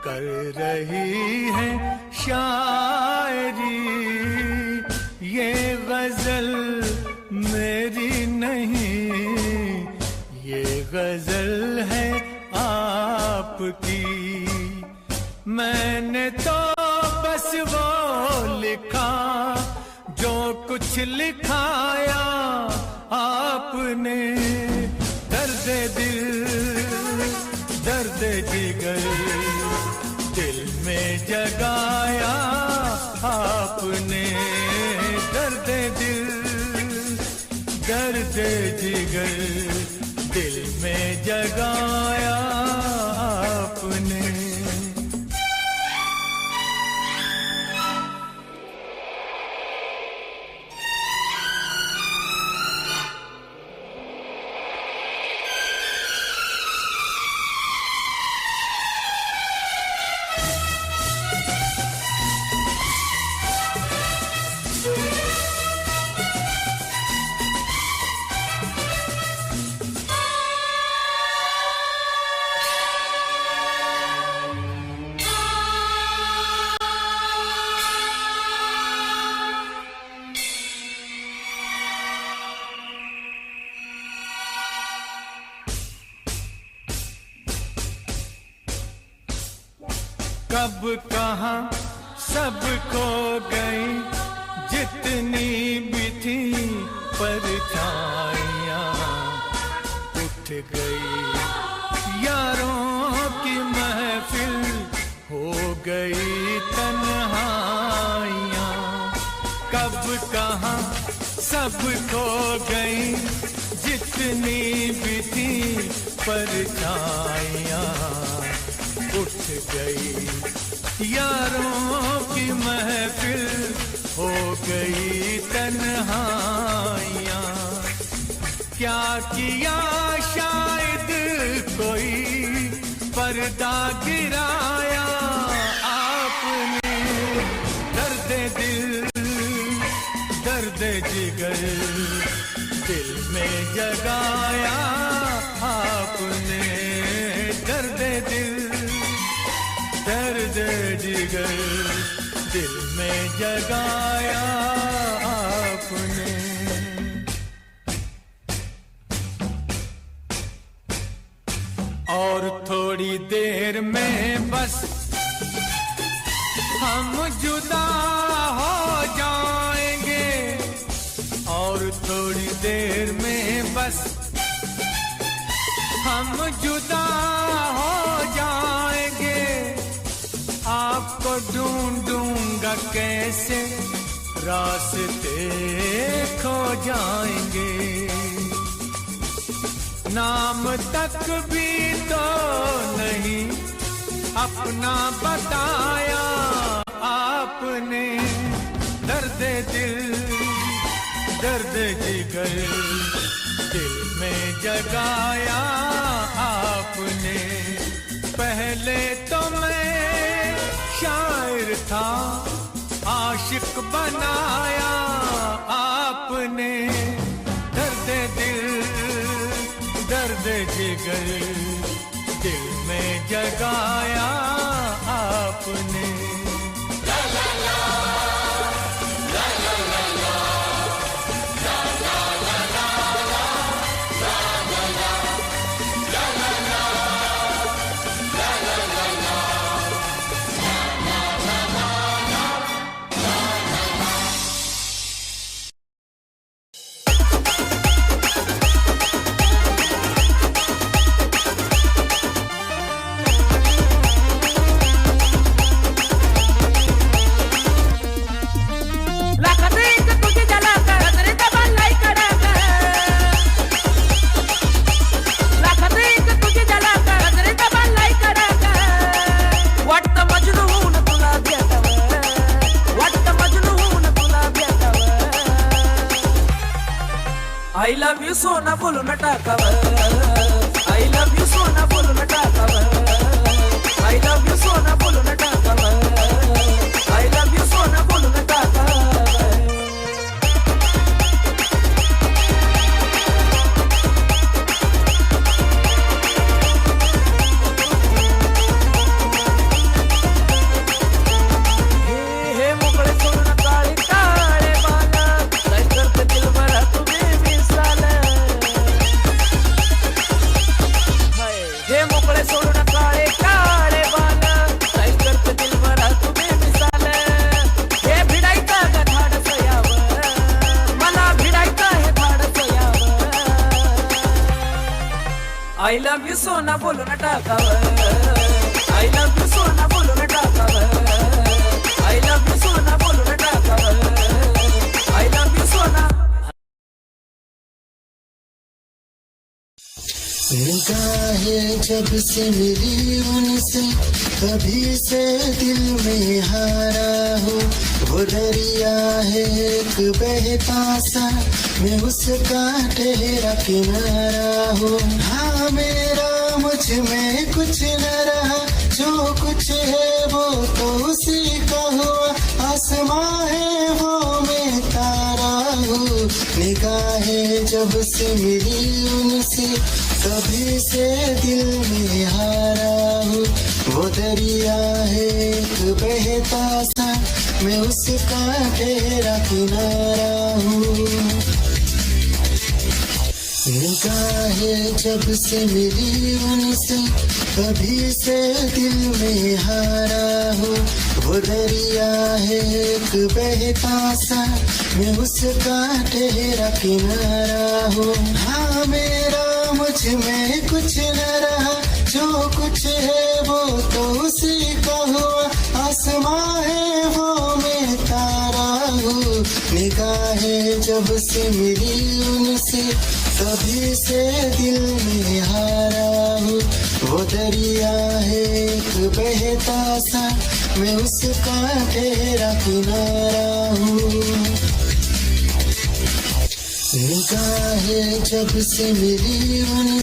कर रही हैं शायरी। ये गजल मेरी नहीं, ये गजल है आपकी। मैंने तो बस वो लिखा जो कुछ लिखाया आपने। दर्द दिल दर्द जिगर दिल में जगाया आपने। दर्द दिल दर्द जिगर दिल में जगाया आपने। कब कहाँ सब खो गई जितनी भी थी परछाइयाँ, उठ गई यारों की महफिल, हो गई तन्हाइयाँ। कब कहाँ सब खो गई जितनी भी थी परछाइयाँ, उठ गई यारों की महफिल, हो गई तन्हाइयाँ। क्या किया शायद कोई पर्दा गिराया आपने, दर्द दिल दर्द जिगर दिल में जगाया आपने, दर्द दिल दर्द जिगर दिल में जगाया आपने। और थोड़ी देर में बस हम जुदा हो जाएंगे, और थोड़ी देर में बस हम जुदा हो जाएंगे। आपको ढूंढूंगा कैसे रास्ते खो जाएंगे, नाम तक भी तो नहीं अपना बताया आपने, दर्द दिल दर्द जिगर दिल में जगाया आपने। पहले तो मैं शायर था, आशिक बनाया आपने, दर्द दिल दर्द जिगर दिल में जगाया आपने। I love you सोना बोलून टाकावं, I love you सोना बोलून टाकावं, I love you सोना बोलून टाकावं, I love you सोना बोलून टाकावं। हे मोकळे सोडून काळे काळे बाल, काय करते दिलभरा तू बेमिसाल। हे मोकळे सोडून काळे काळे बाल, काय करते दिलभरा तू बेमिसाल। हे भिडायचं ग धाडस यावं, मला भिडायचं हे धाडस यावं। I love you सोना बोलून टाकावं, I love you सोना बोलून टाकावं, I love you सोना बोलून टाकावं, I love you सोना। निगाहें जब से मिली उनसे कभी से दिल में हारा हूँ, वो दरिया है एक बहता सा, मैं उसका ठहरा किनारा हूँ। हाँ मेरा मुझ में कुछ न रहा, जो कुछ है वो तो उसी का हुआ, आसमां है वो मैं तारा हूँ। निगाहें जब से मिली उनसे कभी से दिल में हारा हूँ, वो दरिया है एक बहता सा, मैं उसका ठहरा किनारा हूँ। निगाहें जब से मिली उनसे कभी से दिल में हारा हूँ, वो दरिया है एक बहता सा, मैं उसका ठहरा किनारा हूँ। हाँ मेरा मुझ में कुछ न रहा, जो कुछ है वो तो उसी का हुआ, आसमां है वो मैं तारा हूँ। निगाहें जब से मिली उनसे कभी से दिल में हारा हूँ, वो दरिया है एक बहता सा, मैं उसका तेरा किनारा हूँ। निगाहें जब से मिली उन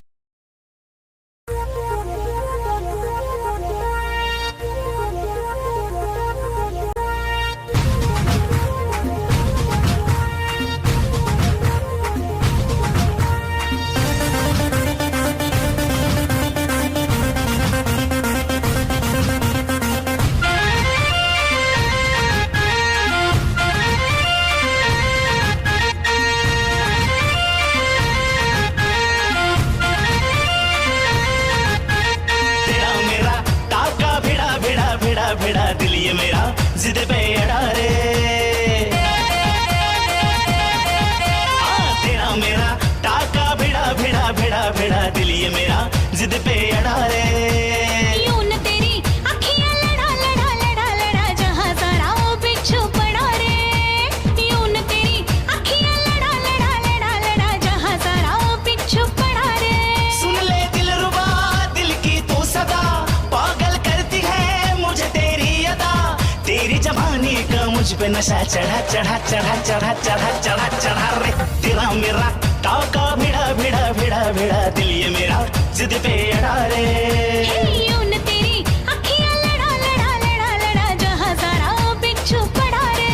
भिड़ा दिल ये मेरा जिद पे अड़ा रे। तेरा मेरा टाका भिड़ा भिड़ा भिड़ा भिड़ा दिल ये मेरा जिद पे अड़ा रे। यूं न तेरी अखियां लड़ा लड़ा लड़ा लड़ा जहां सारा वो बिच्छू पड़ा रे। यूं न तेरी अखियां लड़ा लड़ा लड़ा लड़ा जहां सारा वो बिच्छू पड़ा रे। सुन ले दिलरुबा दिल की तू सदा पागल करती है मुझे तेरी अदा। तेरी जवानी का मुझ पे नशा चढ़ा चढ़ा चढ़ा चढ़ा चढ़ा चढ़ा चढ़ा रे। तेरा मेरा टाका भिड़ा भिड़ा भिड़ा भिड़ा दिल ये मेरा जिद पे अड़ा रे। यूं न तेरी अखियां लड़ा लड़ा लड़ा लड़ा जहां सारा वो बिच्छू पड़ा रे।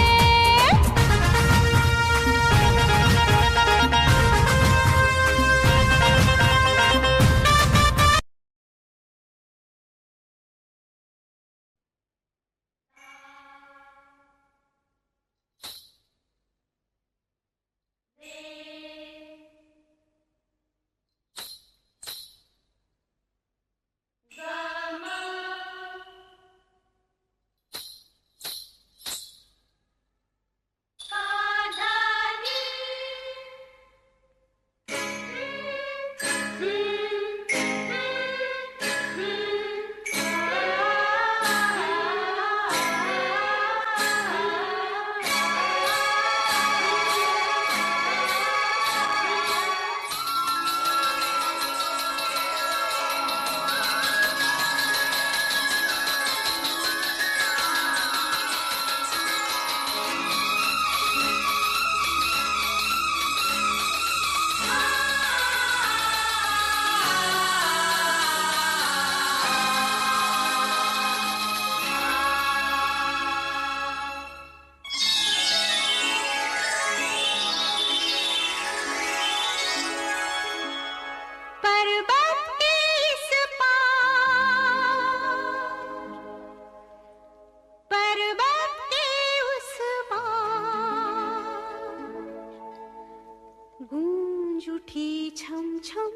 गूंज उठी छम छम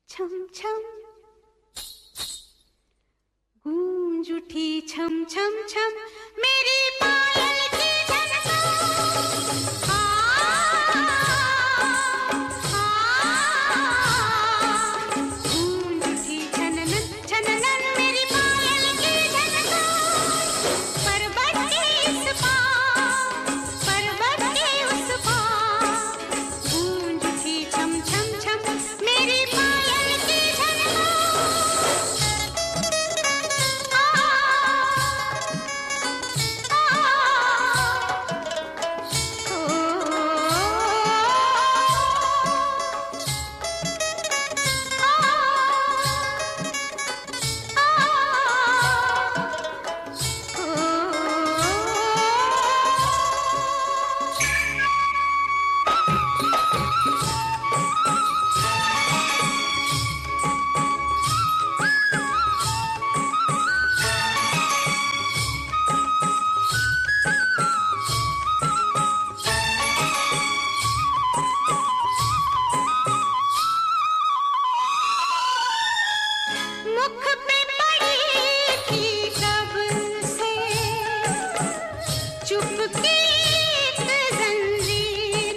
छम छम, गूंज उठी छम छम छम मेरी पायल की गूंज उठी छननन छननन मेरी पायल की पर्वत के इस पार पर्वत के उस पार गूंज उठी छम छम छम मेरी पायल की मुख पे पड़ी थी कब से चुपके एक जंजीर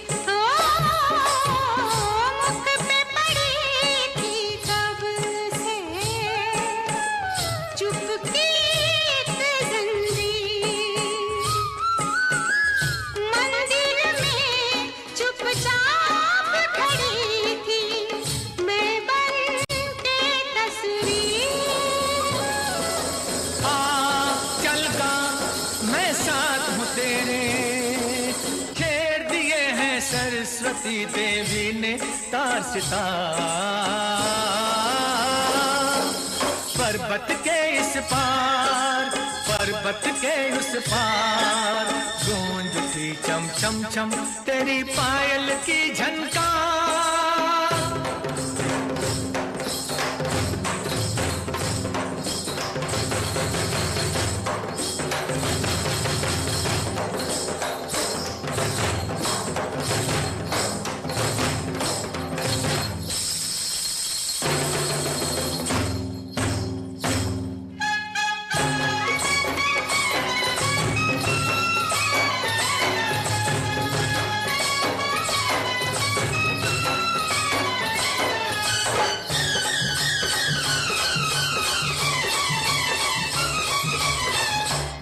मुख पे पड़ी थी कब से चुपके एक जंजीर मंदिर में चुपचाप खड़ी थी मैं बन के तस्वीर सती देवी ने तार सितार। पर्वत के इस पार, पर्वत के उस पार, गूंज थी चम चम चम तेरी पायल की झनकार।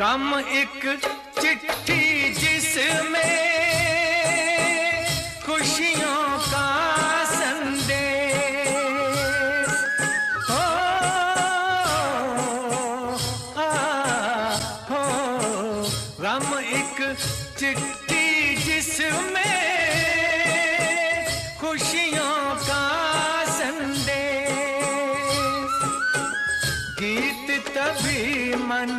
कम एक चिट्ठी जिसमें खुशियों का संदेश हो, हो। गम एक चिट्ठी जिसमें खुशियों का संदेश। गीत तभी मन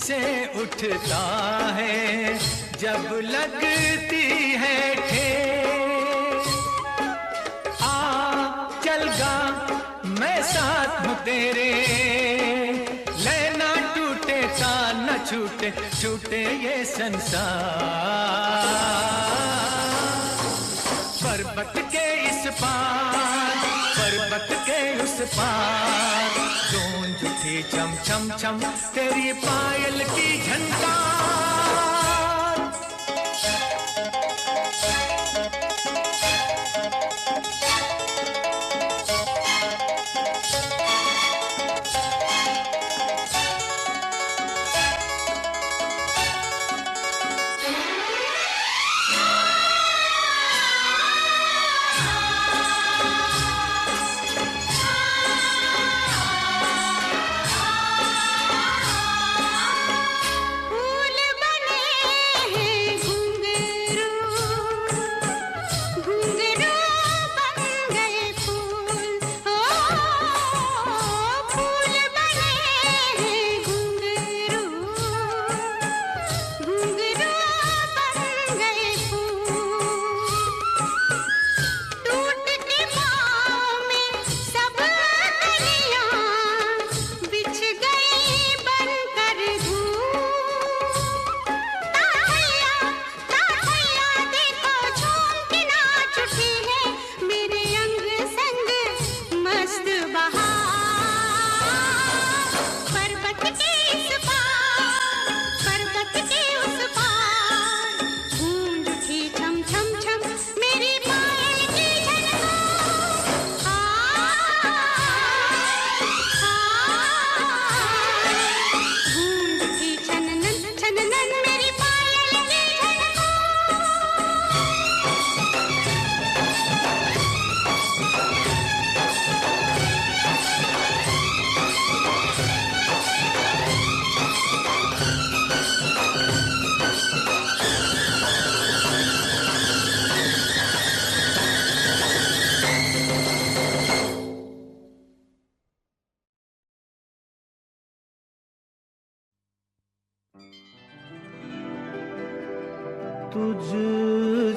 से उठता है जब लगती है ठेस। आ चल गा मैं साथ हूँ तेरे, लेना टूटे तार न छूटे, छूटे ये संसार। पर्वत के इस पार, पर्वत के उस पार, गूंज थी चम चम चम तेरी पायल की झनकार। फूल बने हैं घुंघरू, घुंघरू बन गए फूल। ओ फूल बने हैं घुंघरू, घुंघरू बन गए फूल। टूट के पाँव में सब कलियां बिछ गई बनकर धूल। ताहैया ताहैया देखो झूम के नाच उठी है मेरे अंग संग मस्त बहार। पर्वत के इस पार, पर्वत के उस पार, गूंज उठी छम छम छम मेरी पायल की झनकार। गूंज उठी छननन छननन मेरी पायल की तुझ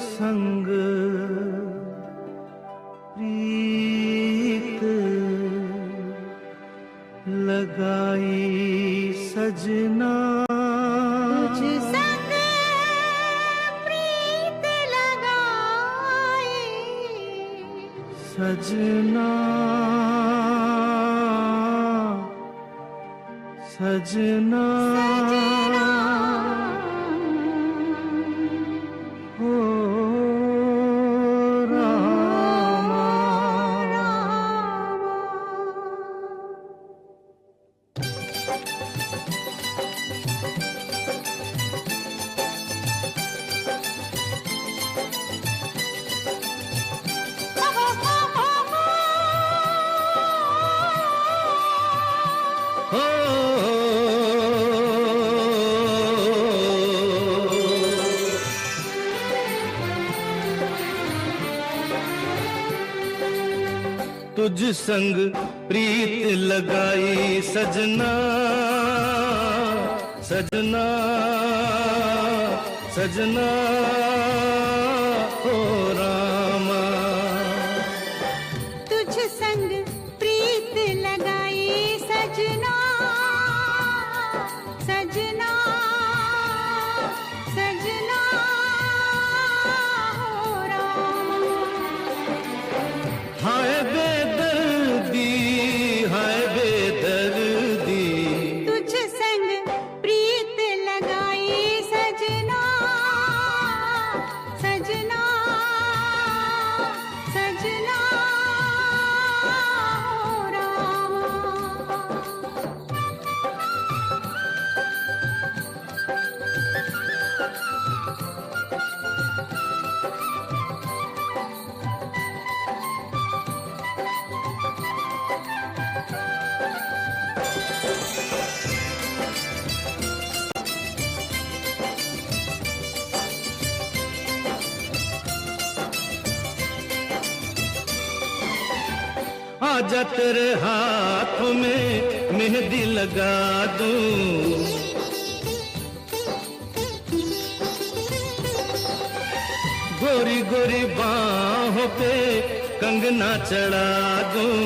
संग प्रीत लगाई सजना, तुझ संग प्रीत लगाए सजना सजना हो रामा। तुझ संग प्रीत लगाई सजना, सजना सजना ओ रामा। तुझ संग प्रीत लगाई सजना, सजना सजना हो रामा। हाय बेदर्दी, हाय बेदर्दी, तुझ संग प्रीत लगाई सजना, सजना सजना हो रामा। आजा तेरे हाथों में मेहंदी लगा दूं, गोरी गोरी बाहों पे कंगना चढ़ा दूं,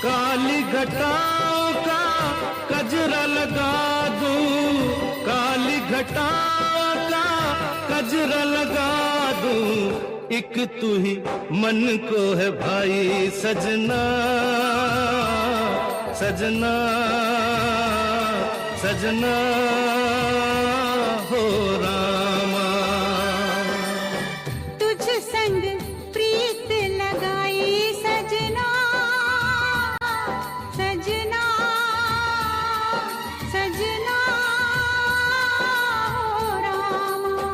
काली घटाओं का कजरा लगा दूं, काली घटाओं का कजरा लगा दूं, एक तू ही मन को है भाई सजना, सजना सजना हो रामा। तुझ संग प्रीत लगाई सजना, सजना सजना हो रामा।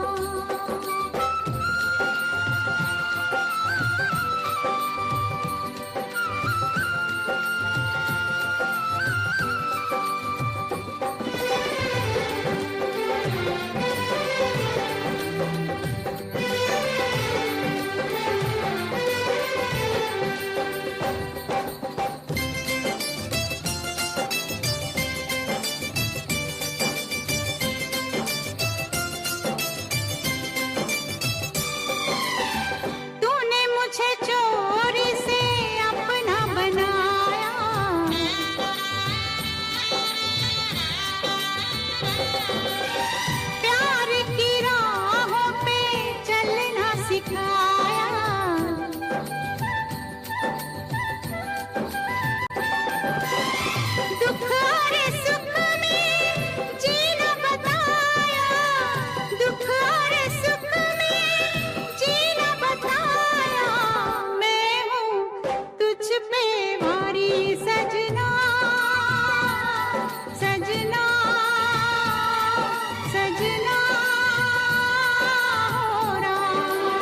तूने मुझे चोरी से अपना बनाया, प्यार की राहों पे चलना सिखाया, दुख और सुख में जीना बताया, दुख और सुख में जीना बताया, मैं हूँ तुझ पे भारी सजना, सजना सजना हो रामा।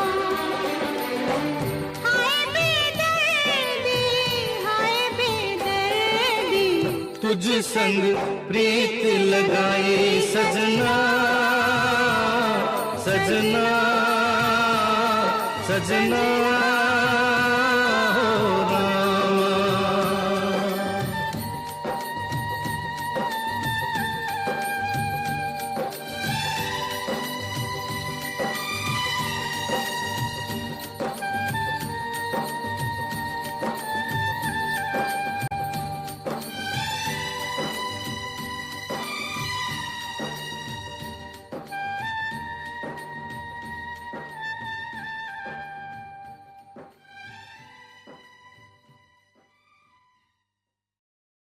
हाय बेदर्दी, हाय बेदर्दी, तुझ संग प्रीत लगाई सजना, सजना सजना